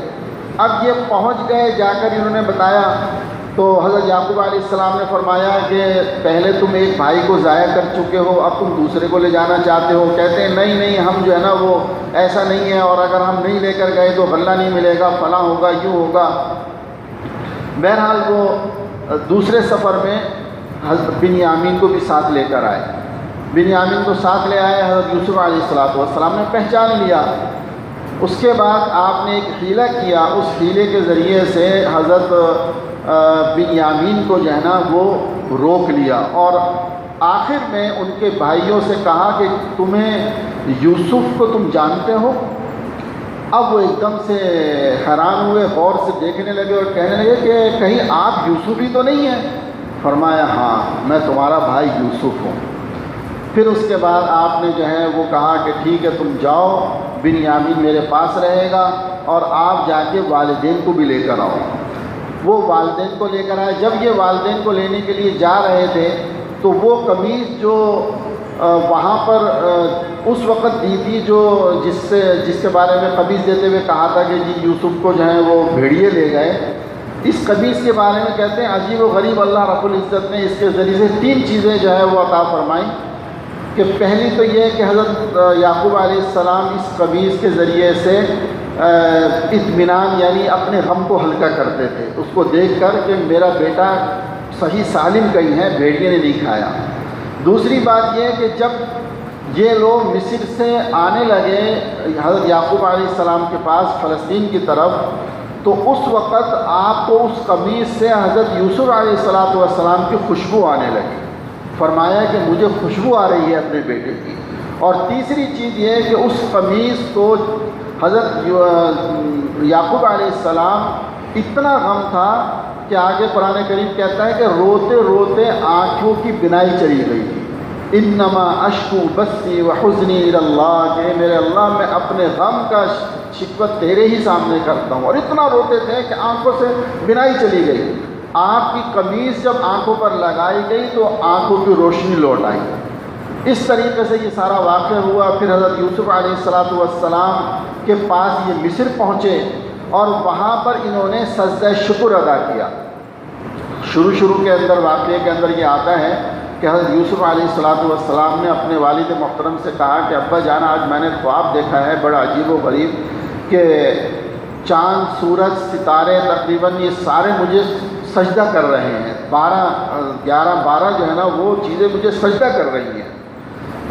اب یہ پہنچ گئے، جا کر انہوں نے بتایا تو حضرت یعقوب علیہ السلام نے فرمایا کہ پہلے تم ایک بھائی کو ضائع کر چکے ہو، اب تم دوسرے کو لے جانا چاہتے ہو۔ کہتے ہیں نہیں ہم جو ہے نا وہ ایسا نہیں ہے، اور اگر ہم نہیں لے کر گئے تو غلہ نہیں ملے گا، فلاں ہوگا، یوں ہوگا۔ بہرحال وہ دوسرے سفر میں حضرت بنیامین کو بھی ساتھ لے کر آئے۔ بنیامین کو ساتھ لے آئے، حضرت یوسف علیہ السلام نے پہچان لیا۔ اس کے بعد آپ نے ایک حیلہ کیا، اس حیلے کے ذریعے سے حضرت بنیامین کو جو ہے نا وہ روک لیا، اور آخر میں ان کے بھائیوں سے کہا کہ تمہیں یوسف کو تم جانتے ہو؟ اب وہ ایک دم سے حیران ہوئے، غور سے دیکھنے لگے اور کہنے لگے کہ کہیں آپ یوسف ہی تو نہیں ہیں؟ فرمایا ہاں میں تمہارا بھائی یوسف ہوں۔ پھر اس کے بعد آپ نے جو ہے وہ کہا کہ ٹھیک ہے تم جاؤ، بنیامین میرے پاس رہے گا، اور آپ جا کے والدین کو بھی لے کر آؤ۔ وہ والدین کو لے کر آئے۔ جب یہ والدین کو لینے کے لیے جا رہے تھے تو وہ قمیض جو وہاں پر اس وقت دی تھی جو جس کے بارے میں قمیص دیتے ہوئے کہا تھا کہ جی یوسف کو جو ہے وہ بھیڑیے لے گئے، اس قمیص کے بارے میں کہتے ہیں عجیب و غریب اللہ رب العزت نے اس کے ذریعے سے 3 چیزیں جو ہے وہ عطا فرمائیں کہ پہلی تو یہ کہ حضرت یعقوب علیہ السلام اس قمیص کے ذریعے سے اطمینان یعنی اپنے غم کو ہلکا کرتے تھے، اس کو دیکھ کر کہ میرا بیٹا صحیح سالم کہیں ہے، بھیڑیے نے نہیں کھایا۔ دوسری بات یہ کہ جب یہ لوگ مصر سے آنے لگے حضرت یعقوب علیہ السلام کے پاس فلسطین کی طرف، تو اس وقت آپ کو اس قمیص سے حضرت یوسف علیہ السلام کی خوشبو آنے لگی، فرمایا کہ مجھے خوشبو آ رہی ہے اپنے بیٹے کی۔ اور تیسری چیز یہ کہ اس قمیص کو حضرت یعقوب علیہ السلام اتنا غم تھا کہ آگے قرآن کریم کہتا ہے کہ روتے روتے آنکھوں کی بینائی چلی گئی تھی۔ انما اشکو بثی وحزنی الی اللہ، کہ میرے اللہ میں اپنے غم کا شکوت تیرے ہی سامنے کرتا ہوں، اور اتنا روتے تھے کہ آنکھوں سے بینائی چلی گئی۔ آپ کی قمیص جب آنکھوں پر لگائی گئی تو آنکھوں کی روشنی لوٹ آئی۔ اس طریقے سے یہ سارا واقعہ ہوا۔ پھر حضرت یوسف علیہ السلام کے پاس یہ مصر پہنچے اور وہاں پر انہوں نے سجدہ شکر ادا کیا۔ شروع کے اندر واقعے کے اندر یہ آتا ہے کہ حضرت یوسف علیہ السلام نے اپنے والد محترم سے کہا کہ ابا جان آج میں نے خواب دیکھا ہے بڑا عجیب و غریب کہ چاند سورج ستارے تقریباً یہ سارے مجھے سجدہ کر رہے ہیں، 12 جو ہے نا وہ چیزیں مجھے سجدہ کر رہی ہیں۔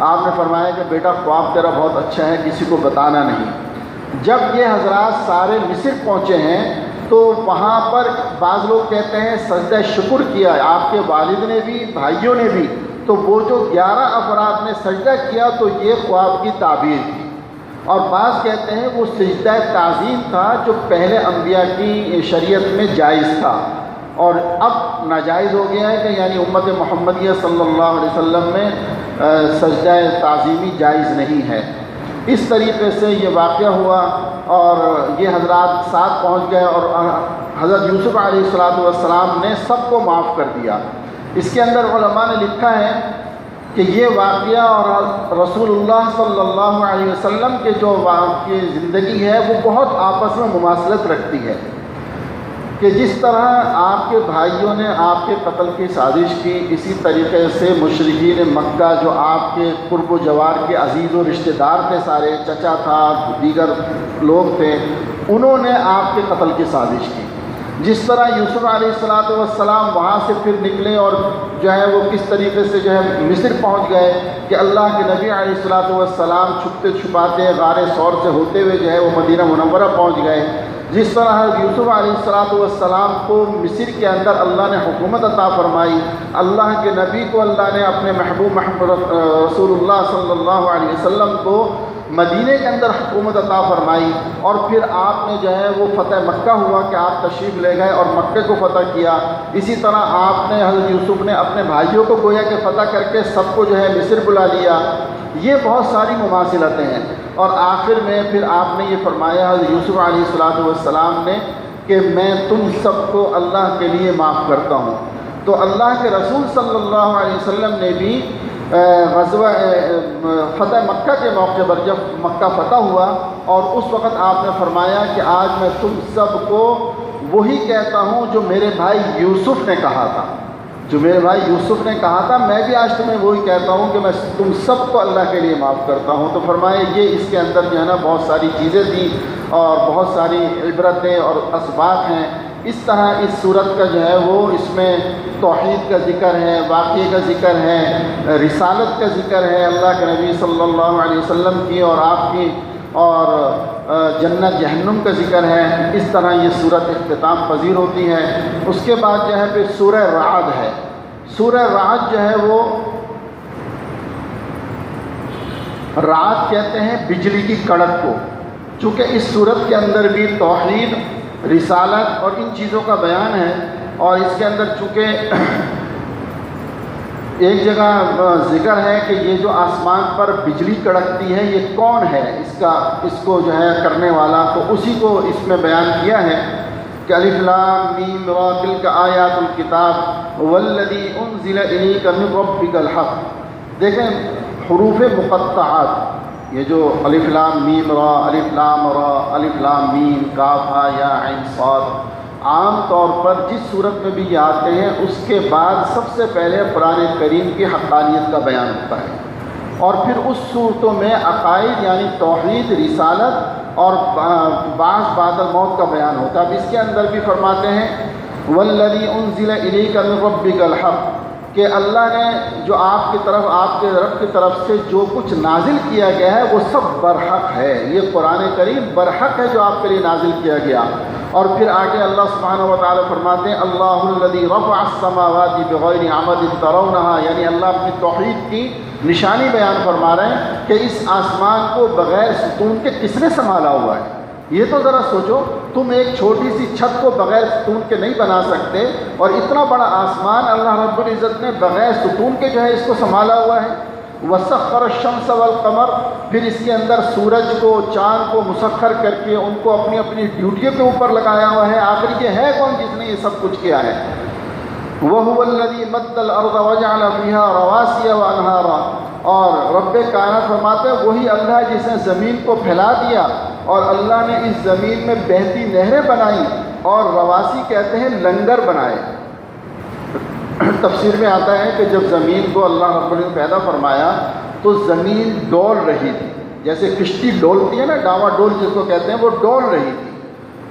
آپ نے فرمایا کہ بیٹا خواب تیرا بہت اچھا ہے، کسی کو بتانا نہیں۔ جب یہ حضرات سارے مصر پہنچے ہیں تو وہاں پر بعض لوگ کہتے ہیں سجدہ شکر کیا آپ کے والد نے بھی، بھائیوں نے بھی، تو وہ جو 11 افراد نے سجدہ کیا تو یہ خواب کی تعبیر تھی، اور بعض کہتے ہیں وہ سجدہ تعظیم تھا جو پہلے انبیاء کی شریعت میں جائز تھا اور اب ناجائز ہو گیا ہے کہ یعنی امت محمدیہ صلی اللہ علیہ وسلم میں سجدہ تعظیمی جائز نہیں ہے۔ اس طریقے سے یہ واقعہ ہوا اور یہ حضرات ساتھ پہنچ گئے اور حضرت یوسف علیہ السلام نے سب کو معاف کر دیا۔ اس کے اندر علماء نے لکھا ہے کہ یہ واقعہ اور رسول اللہ صلی اللہ علیہ وسلم کے جو کی زندگی ہے وہ بہت آپس میں مماثلت رکھتی ہے کہ جس طرح آپ کے بھائیوں نے آپ کے قتل کی سازش کی، اسی طریقے سے مشرکین مکہ جو آپ کے قرب و جوار کے عزیز و رشتہ دار تھے، سارے چچا تھا، دیگر لوگ تھے، انہوں نے آپ کے قتل کی سازش کی۔ جس طرح یوسف علیہ السلام وہاں سے پھر نکلے اور جو ہے وہ کس طریقے سے جو ہے مصر پہنچ گئے کہ اللہ کے نبی علیہ السلام چھپتے چھپاتے غار ثور سے ہوتے ہوئے جو ہے وہ مدینہ منورہ پہنچ گئے۔ جس طرح یوسف علیہ السلام کو مصر کے اندر اللہ نے حکومت عطا فرمائی، اللہ کے نبی کو اللہ نے اپنے محبوب محمد رسول اللہ صلی اللہ علیہ وسلم کو مدینے کے اندر حکومت عطا فرمائی، اور پھر آپ نے جو ہے وہ فتح مکہ ہوا کہ آپ تشریف لے گئے اور مکہ کو فتح کیا۔ اسی طرح آپ نے حضرت یوسف نے اپنے بھائیوں کو گویا کہ فتح کر کے سب کو جو ہے مصر بلا لیا۔ یہ بہت ساری مماثلتیں ہیں، اور آخر میں پھر آپ نے یہ فرمایا حضرت یوسف علیہ السلام نے کہ میں تم سب کو اللہ کے لیے معاف کرتا ہوں۔ تو اللہ کے رسول صلی اللہ علیہ وسلم نے بھی غزوہ فتح مکہ کے موقع پر جب مکہ فتح ہوا اور اس وقت آپ نے فرمایا کہ آج میں تم سب کو وہی کہتا ہوں جو میرے بھائی یوسف نے کہا تھا، جو میرے بھائی یوسف نے کہا تھا میں بھی آج تمہیں وہی کہتا ہوں کہ میں تم سب کو اللہ کے لیے معاف کرتا ہوں۔ تو فرمایا یہ اس کے اندر جو ہے نا بہت ساری چیزیں تھیں اور بہت ساری عبرتیں اور اسباق ہیں۔ اس طرح اس صورت کا جو ہے وہ اس میں توحید کا ذکر ہے، واقعے کا ذکر ہے، رسالت کا ذکر ہے اللہ کے نبی صلی اللہ علیہ وسلم کی اور آپ کی، اور جنت جہنم کا ذکر ہے۔ اس طرح یہ صورت اختتام پذیر ہوتی ہے۔ اس کے بعد جو ہے پھر سورہ رعد ہے۔ سورہ رعد جو ہے وہ رعد کہتے ہیں بجلی کی کڑک کو، چونکہ اس صورت کے اندر بھی توحید، رسالت اور ان چیزوں کا بیان ہے، اور اس کے اندر چونکہ ایک جگہ ذکر ہے کہ یہ جو آسمان پر بجلی کڑکتی ہے یہ کون ہے، اس کو جو ہے کرنے والا، تو اسی کو اس میں بیان کیا ہے کہ الف لام میم را تلک آیات الکتاب والذی انزل الیک من ربک الحق۔ دیکھیں حروف مقطعات، یہ جو الف لام میم را، الف لام را، الف لام میم، کاف ہا یا عین صاد، عام طور پر جس صورت میں بھی یہ آتے ہیں اس کے بعد سب سے پہلے قرآن کریم کی حقانیت کا بیان ہوتا ہے، اور پھر اس صورتوں میں عقائد یعنی توحید، رسالت اور بعث بعد الموت کا بیان ہوتا ہے۔ اب اس کے اندر بھی فرماتے ہیں والذی انزل الیک من ربک الحق، کہ اللہ نے جو آپ کی طرف، آپ کے رب کی طرف سے جو کچھ نازل کیا گیا ہے وہ سب برحق ہے، یہ قرآن کریم برحق ہے جو آپ کے لیے نازل کیا گیا۔ اور پھر آگے اللہ سبحانہ و تعالیٰ فرماتے ہیں اللہ الذی رفع السماوات بغیر عمد ترونہا، یعنی اللہ اپنی توحید کی نشانی بیان فرما رہے ہیں کہ اس آسمان کو بغیر ستون کے کس نے سنبھالا ہوا ہے۔ یہ تو ذرا سوچو، تم ایک چھوٹی سی چھت کو بغیر ستون کے نہیں بنا سکتے، اور اتنا بڑا آسمان اللہ رب العزت نے بغیر ستون کے جو ہے اس کو سنبھالا ہوا ہے۔ وسخر الشمس والقمر، پھر اس کے اندر سورج کو، چاند کو مسخر کر کے ان کو اپنی اپنی ڈیوٹیوں کے اوپر لگایا ہوا ہے۔ آخر یہ ہے کون جس نے یہ سب کچھ کیا ہے؟ وَهُوَ الَّذِي مَدَّ الْأَرْضَ وَجَعَلَ فِيهَا رَوَاسِيَ وَأَنْهَارًا، اور رب کائنات فرماتے ہیں وہی اللہ جس نے زمین کو پھیلا دیا، اور اللہ نے اس زمین میں بہتی نہریں بنائی، اور رواسی کہتے ہیں لنگر بنائے۔ تفسیر میں آتا ہے کہ جب زمین کو اللہ رب العزت نے پیدا فرمایا تو زمین ڈول رہی تھی، جیسے کشتی ڈولتی ہے نا، ڈاوا ڈول جس کو کہتے ہیں، وہ ڈول رہی تھی۔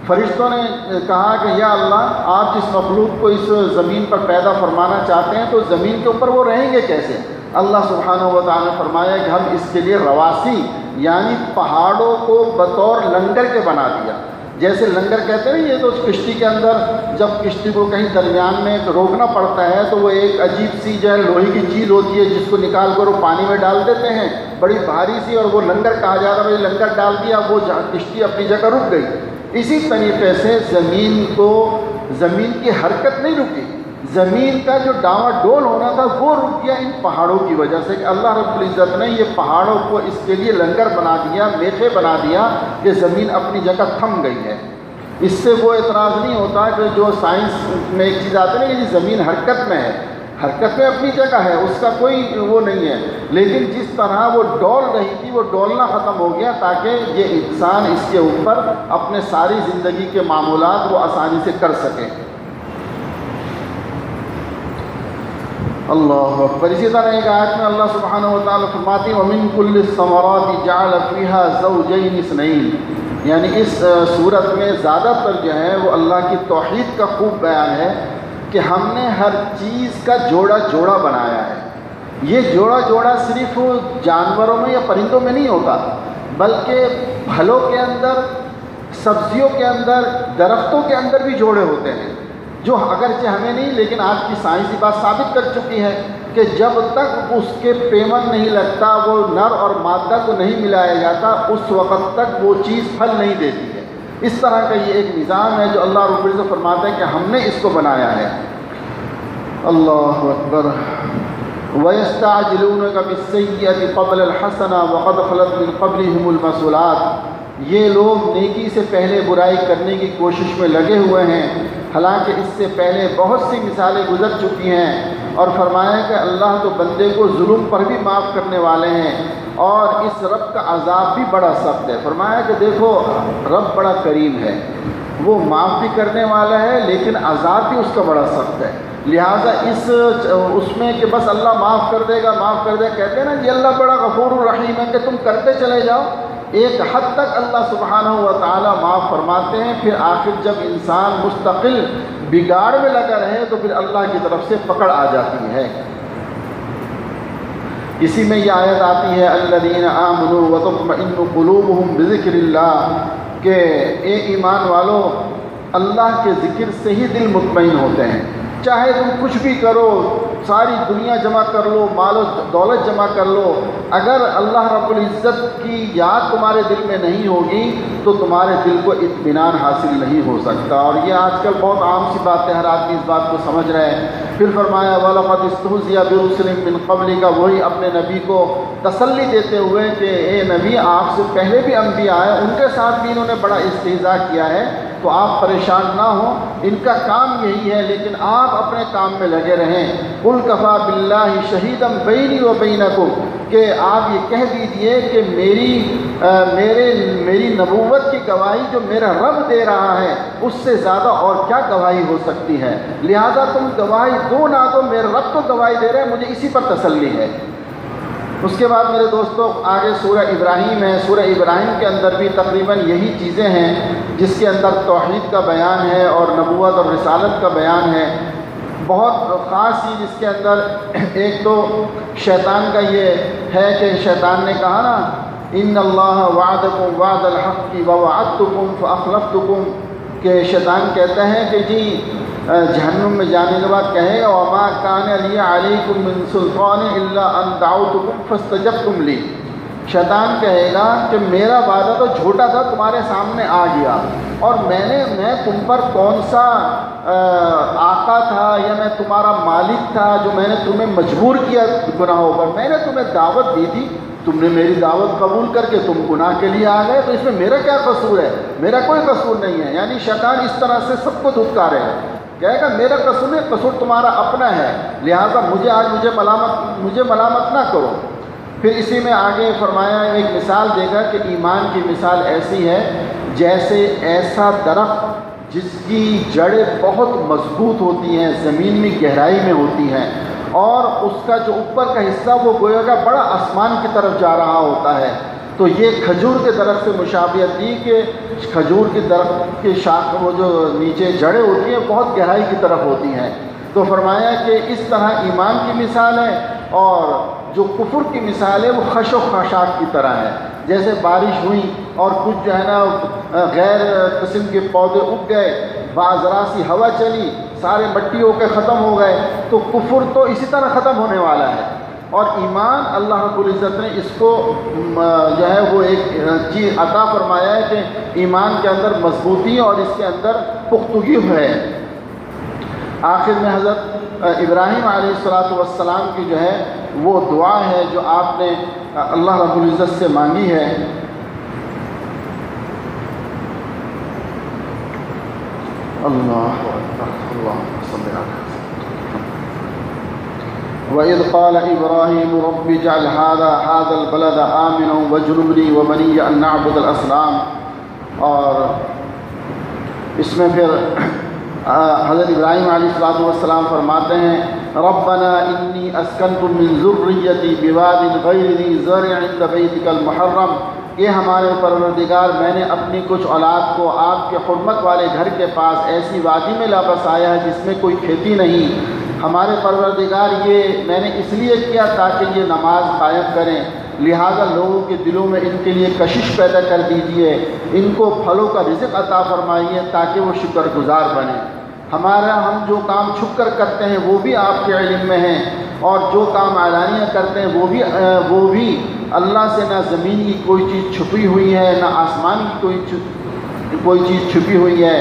فرشتوں نے کہا کہ یا اللہ، آپ جس مخلوق کو اس زمین پر پیدا فرمانا چاہتے ہیں تو زمین کے اوپر وہ رہیں گے کیسے؟ اللہ سبحانہ و تعالیٰ نے فرمایا کہ ہم اس کے لیے رواسی یعنی پہاڑوں کو بطور لنگر کے بنا دیا۔ جیسے لنگر کہتے ہیں، یہ تو کشتی کے اندر جب کشتی کو کہیں درمیان میں روکنا پڑتا ہے تو وہ ایک عجیب سی جو ہے لوہے کی چیز ہوتی ہے جس کو نکال کر وہ پانی میں ڈال دیتے ہیں، بڑی بھاری سی، اور وہ لنگر کہا جاتا ہے۔ لنگر ڈال دیا، وہ کشتی اپنی جگہ رک گئی۔ اسی طریقے سے زمین کی حرکت نہیں رکی، زمین کا جو ڈاوا ڈول ہونا تھا وہ رک گیا ان پہاڑوں کی وجہ سے، کہ اللہ رب العزت نے یہ پہاڑوں کو اس کے لیے لنگر بنا دیا، میخے بنا دیا کہ زمین اپنی جگہ تھم گئی ہے۔ اس سے وہ اعتراض نہیں ہوتا کہ جو سائنس میں ایک چیز آتی ہے کہ زمین حرکت میں ہے، حرکت میں اپنی جگہ ہے، اس کا کوئی وہ نہیں ہے، لیکن جس طرح وہ ڈول رہی تھی وہ ڈولنا ختم ہو گیا تاکہ یہ انسان اس کے اوپر اپنے ساری زندگی کے معمولات وہ آسانی سے کر سکے۔ اللہ اکبر۔ اسی طرح ایک آیت میں اللہ سبحانہ و تعالیٰ فرماتے ہیں وَمِن كُلِّ الثَّمَرَاتِ جَعَلَ فِيهَا زَوْجَيْنِ اثْنَيْنِ، یعنی اس صورت میں زیادہ تر جو ہے وہ اللہ کی توحید کا خوب بیان ہے کہ ہم نے ہر چیز کا جوڑا جوڑا بنایا ہے۔ یہ جوڑا جوڑا صرف جانوروں میں یا پرندوں میں نہیں ہوتا، بلکہ پھلوں کے اندر، سبزیوں کے اندر، درختوں کے اندر بھی جوڑے ہوتے ہیں، جو اگرچہ ہمیں نہیں لیکن آج کی سائنسی بات ثابت کر چکی ہے کہ جب تک اس کے پیمن نہیں لگتا، وہ نر اور مادہ کو نہیں ملایا جاتا، اس وقت تک وہ چیز پھل نہیں دیتی ہے۔ اس طرح کا یہ ایک نظام ہے جو اللہ رب العزت فرماتا ہے کہ ہم نے اس کو بنایا ہے۔ اللہ اکبر۔ وَيَسْتَعْجِلُونَكَ بِالسَّيِّئَةِ قَبْلَ الْحَسَنَةِ وَقَدْ خَلَتْ مِنْ قَبْلِهِمُ الْمَثُولَاتُ، یہ لوگ نیکی سے پہلے برائی کرنے کی کوشش میں لگے ہوئے ہیں، حالانکہ اس سے پہلے بہت سی مثالیں گزر چکی ہیں۔ اور فرمایا کہ اللہ تو بندے کو ظلم پر بھی معاف کرنے والے ہیں، اور اس رب کا عذاب بھی بڑا سخت ہے۔ فرمایا کہ دیکھو رب بڑا کریم ہے، وہ معاف بھی کرنے والا ہے لیکن عذاب بھی اس کا بڑا سخت ہے۔ لہٰذا اس میں کہ بس اللہ معاف کر دے گا، معاف کر دے گا، کہتے ہیں نا یہ اللہ بڑا غفور الرحیم ہے کہ تم کرتے چلے جاؤ، ایک حد تک اللہ سبحانہ و تعالیٰ معاف فرماتے ہیں، پھر آخر جب انسان مستقل بگاڑ میں لگا رہے تو پھر اللہ کی طرف سے پکڑ آ جاتی ہے۔ اسی میں یہ آیت آتی ہے الذین آمنوا وتطمئن قلوبهم بذکر اللہ، کہ اے ایمان والو اللہ کے ذکر سے ہی دل مطمئن ہوتے ہیں۔ چاہے تم کچھ بھی کرو، ساری دنیا جمع کر لو، مال و دولت جمع کر لو، اگر اللہ رب العزت کی یاد تمہارے دل میں نہیں ہوگی تو تمہارے دل کو اطمینان حاصل نہیں ہو سکتا۔ اور یہ آج کل بہت عام سی بات ہے، ہر آدمی اس بات کو سمجھ رہے ہیں۔ پھر فرمایا وَلَقَدِ اسْتُهْزِئَ بِرُسُلٍ مِّن قَبْلِكَ، وہی اپنے نبی کو تسلی دیتے ہوئے کہ اے نبی آپ سے پہلے بھی انبیاء آئے، ان کے ساتھ بھی انہوں نے بڑا استہزاء کیا ہے، تو آپ پریشان نہ ہوں، ان کا کام یہی ہے، لیکن آپ اپنے کام میں لگے رہیں۔ قُلْ كَفَىٰ بِاللَّهِ شَهِيدًا بَيْنِي وَبَيْنَكُمْ، کہ آپ یہ کہہ دیجئے کہ میری نبوت کی گواہی جو میرا رب دے رہا ہے اس سے زیادہ اور کیا گواہی ہو سکتی ہے، لہذا تم گواہی دو نہ دو، میرا رب تو گواہی دے رہے ہیں، مجھے اسی پر تسلی ہے۔ اس کے بعد میرے دوستو آگے سورہ ابراہیم ہے۔ سورہ ابراہیم کے اندر بھی تقریباً یہی چیزیں ہیں جس کے اندر توحید کا بیان ہے اور نبوت اور رسالت کا بیان ہے۔ بہت خاص چیز اس کے اندر ایک تو شیطان کا یہ ہے کہ شیطان نے کہا نا ان اللہ وعدکم وعد الحق ووعدتکم فاخلفتکم، کہ شیطان کہتا ہے کہ جی جہنم میں جانے کے بعد کہے گا وما کان لی علیکم من سلطان الا ان دعوتکم فاستجبتم لی، شیطان کہے گا کہ میرا وعدہ تو جھوٹا تھا، تمہارے سامنے آ گیا، اور میں تم پر کون سا آقا تھا یا میں تمہارا مالک تھا جو میں نے تمہیں مجبور کیا گناہوں پر، میں نے تمہیں دعوت دی تھی، تم نے میری دعوت قبول کر کے تم گناہ کے لیے آ گئے، تو اس میں میرا کیا قصور ہے؟ میرا کوئی قصور نہیں ہے۔ یعنی شیطان اس طرح سے سب کو دھتکارے گا، کہے گا میرا قصور نہیں، قصور تمہارا اپنا ہے، لہٰذا مجھے ملامت نہ کرو۔ پھر اسی میں آگے فرمایا ایک مثال دے گا کہ ایمان کی مثال ایسی ہے جیسے ایسا درخت جس کی جڑیں بہت مضبوط ہوتی ہیں، زمین میں گہرائی میں ہوتی ہیں، اور اس کا جو اوپر کا حصہ وہ گویا کہ بڑا آسمان کی طرف جا رہا ہوتا ہے۔ تو یہ کھجور کے درخت سے مشابہت دی کہ کھجور کے درخت کے شاخ وہ جو نیچے جڑیں ہوتی ہیں بہت گہرائی کی طرف ہوتی ہیں۔ تو فرمایا کہ اس طرح ایمان کی مثال ہے، اور جو کفر کی مثال ہے وہ خش و خاشاک کی طرح ہے، جیسے بارش ہوئی اور کچھ جو ہے نا غیر قسم کے پودے اگ گئے، ذرا سی ہوا چلی سارے مٹی ہو کے ختم ہو گئے، تو کفر تو اسی طرح ختم ہونے والا ہے۔ اور ایمان اللہ رب العزت نے اس کو جو ہے وہ ایک چیز عطا فرمایا ہے کہ ایمان کے اندر مضبوطی اور اس کے اندر پختگی ہے۔ آخر میں حضرت ابراہیم علیہ السلام کی جو ہے وہ دعا ہے جو آپ نے اللہ رب العزت سے مانگی ہے۔ اللہ اکبر، اللہم صلی علی وَإِذْ قَالَ إِبْرَاهِيمُ رَبِّ اجْعَلْ هَذَا الْبَلَدَ آمِنًا وَاجْنُبْنِي وَبَنِيَّ أَن نَّعْبُدَ الْأَصْنَامَ۔ اور اس میں پھر حضرت ابراہیم علیہ السلام فرماتے ہیں ربنا انی اسکنت من ذریتی بواد غیر ذی زرع عند بیتک المحرم، یہ ہمارے پروردگار میں نے اپنی کچھ اولاد کو آپ کے حرمت والے گھر کے پاس ایسی وادی میں لا بسایا ہے جس میں کوئی کھیتی نہیں۔ ہمارے پروردگار یہ میں نے اس لیے کیا تاکہ یہ نماز قائم کریں، لہذا لوگوں کے دلوں میں ان کے لیے کشش پیدا کر دیجئے، ان کو پھلوں کا رزق عطا فرمائیے تاکہ وہ شکر گزار بنیں۔ ہم جو کام چھپ کر کرتے ہیں وہ بھی آپ کے علم میں ہیں، اور جو کام اعلانیہ کرتے ہیں وہ بھی اللہ سے نہ زمین کی کوئی چیز چھپی ہوئی ہے نہ آسمان کی کوئی چیز چھپی ہوئی ہے۔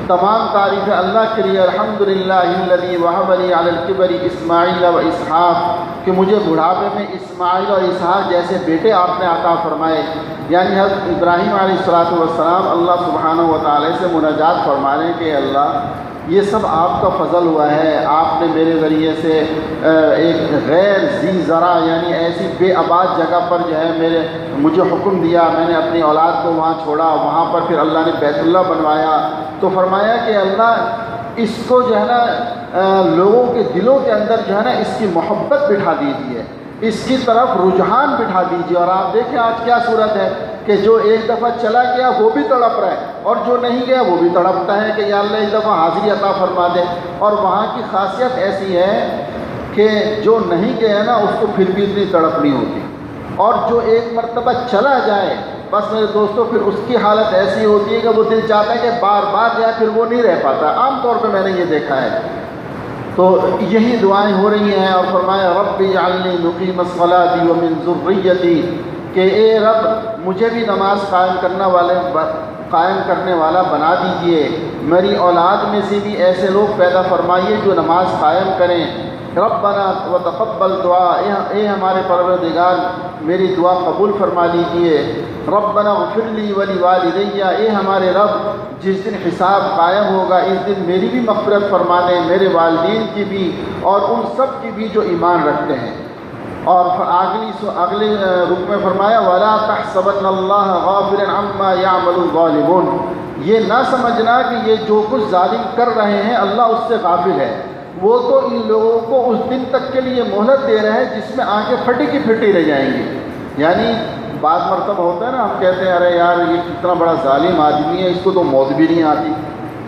تمام تعریف اللہ کے لیے۔ الحمدللہ الذی وہب لی علی الکبر اسماعیل و اسحاق، کہ مجھے بڑھاپے میں اسماعیل اور اسحاق جیسے بیٹے آپ نے عطا فرمائے۔ یعنی حضرت ابراہیم علیہ السلام اللہ سبحانہ و تعالی سے مناجات فرما رہے ہیں کہ اللہ یہ سب آپ کا فضل ہوا ہے، آپ نے میرے ذریعے سے ایک غیر ذی زرع یعنی ایسی بے آباد جگہ پر جو ہے مجھے حکم دیا، میں نے اپنی اولاد کو وہاں چھوڑا، وہاں پر پھر اللہ نے بیت اللہ بنوایا۔ تو فرمایا کہ اللہ اس کو جو ہے نا لوگوں کے دلوں کے اندر جو ہے نا اس کی محبت بٹھا دیجیے، اس کی طرف رجحان بٹھا دیجیے۔ اور آپ دیکھیں آج کیا صورت ہے کہ جو ایک دفعہ چلا گیا وہ بھی تڑپ رہا ہے، اور جو نہیں گیا وہ بھی تڑپتا ہے کہ یا اللہ ایک دفعہ حاضری عطا فرما دے۔ اور وہاں کی خاصیت ایسی ہے کہ جو نہیں گیا نا اس کو پھر بھی اتنی تڑپ نہیں ہوتی، اور جو ایک مرتبہ چلا جائے بس میرے دوستوں پھر اس کی حالت ایسی ہوتی ہے کہ وہ دل چاہتا ہے کہ بار بار جائے، پھر وہ نہیں رہ پاتا۔ عام طور پہ میں نے یہ دیکھا ہے۔ تو یہی دعائیں ہو رہی ہیں، اور فرمایا رب اجعلنی مقیم الصلاۃ ومن ذریتی، کہ اے رب مجھے بھی نماز قائم کرنے والا بنا دیجئے، میری اولاد میں سے بھی ایسے لوگ پیدا فرمائیے جو نماز قائم کریں۔ ربنا وتقبل دعا، اے ہمارے پروردگار میری دعا قبول فرما لیجیے۔ ربنا اغفر لی ولوالدی، اے ہمارے رب جس دن حساب قائم ہوگا اس دن میری بھی مغفرت فرما دیں، میرے والدین کی بھی اور ان سب کی بھی جو ایمان رکھتے ہیں۔ اور اگلے رکوع میں فرمایا وَلَا تَحْسَبَنَّ اللَّهَ غَافِلًا عَمَّا يَعْمَلُ الظَّالِمُونَ، یہ نہ سمجھنا کہ یہ جو کچھ ظالم کر رہے ہیں اللہ اس سے غافل ہے، وہ تو ان لوگوں کو اس دن تک کے لیے مہلت دے رہے ہیں جس میں آنکھیں پھٹی کی پھٹی رہ جائیں گی۔ یعنی بعض مرتبہ ہوتا ہے نا، ہم کہتے ہیں ارے یار یہ کتنا بڑا ظالم آدمی ہے، اس کو تو موت بھی نہیں آتی،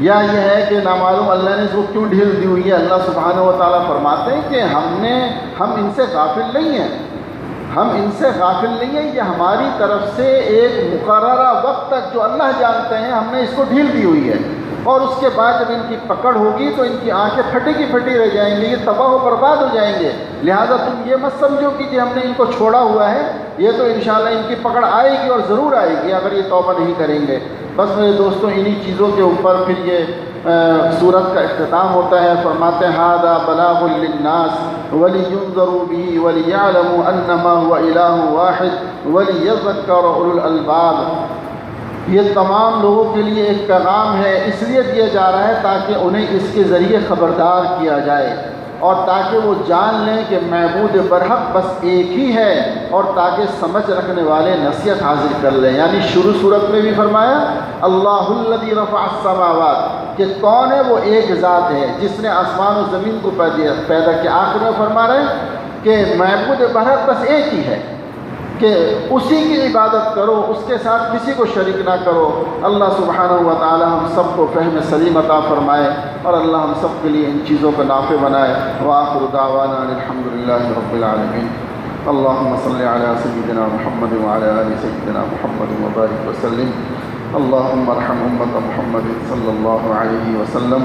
یا یہ ہے کہ نامعلوم اللہ نے اس کو کیوں ڈھیل دی ہوئی ہے۔ اللہ سبحانہ و تعالیٰ فرماتے ہیں کہ ہم ان سے غافل نہیں ہیں، ہم ان سے غافل نہیں ہیں، یہ ہماری طرف سے ایک مقررہ وقت تک جو اللہ جانتے ہیں ہم نے اس کو ڈھیل دی ہوئی ہے، اور اس کے بعد جب ان کی پکڑ ہوگی تو ان کی آنکھیں پھٹی کی پھٹی رہ جائیں گی، یہ تباہ و برباد ہو جائیں گے۔ لہٰذا تم یہ مت سمجھو کہ ہم نے ان کو چھوڑا ہوا ہے، یہ تو انشاءاللہ ان کی پکڑ آئے گی اور ضرور آئے گی اگر یہ توبہ نہیں کریں گے۔ بس میرے دوستوں انہی چیزوں کے اوپر پھر یہ سورت کا اختتام ہوتا ہے۔ فرماتے ہیں ھذا بلاغ للناس ولینذروا به وليعلموا انما هو الہ واحد وليذکر اولو الالباب، یہ تمام لوگوں کے لیے ایک پیغام ہے، اس لیے دیا جا رہا ہے تاکہ انہیں اس کے ذریعے خبردار کیا جائے اور تاکہ وہ جان لیں کہ معبود برحق بس ایک ہی ہے، اور تاکہ سمجھ رکھنے والے نصیحت حاصل کر لیں۔ یعنی شروع صورت میں بھی فرمایا اللہ الذی رفع السماوات، کہ کون ہے، وہ ایک ذات ہے جس نے آسمان و زمین کو پیدا کیا۔ آخر میں فرما رہے ہیں کہ معبود برحق بس ایک ہی ہے، کہ اسی کی عبادت کرو، اس کے ساتھ کسی کو شریک نہ کرو۔ اللہ سبحانہ و تعالی ہم سب کو فہم سلیم عطا فرمائے، اور اللہ ہم سب کے لیے ان چیزوں کو نافع بنائے۔ وآخر دعوانا الحمد للہ رب العالمین۔ اللہم صلی علی سیدنا محمد وعلی آل سیدنا محمد وبارک وسلم۔ اللہم ارحم امت محمد صلی اللہ علیہ وسلم۔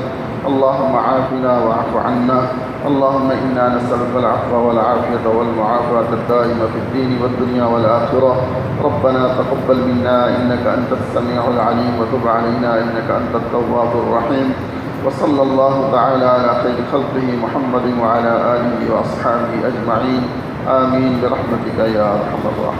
اللہم عافنا واعف عنا، اللہم انا نسألک العفو والعافیۃ والمعافاۃ الدائمة فی الدین والدنیا والآخرہ۔ ربنا تقبل منا انک انت السمیع العلیم وتب علینا انک انت التواب الرحیم۔ وصلی اللہ تعالی علی خیر خلقہ محمد وعلی آلہ واصحابہ اجمعین، آمین برحمتک یا ارحم الراحمین۔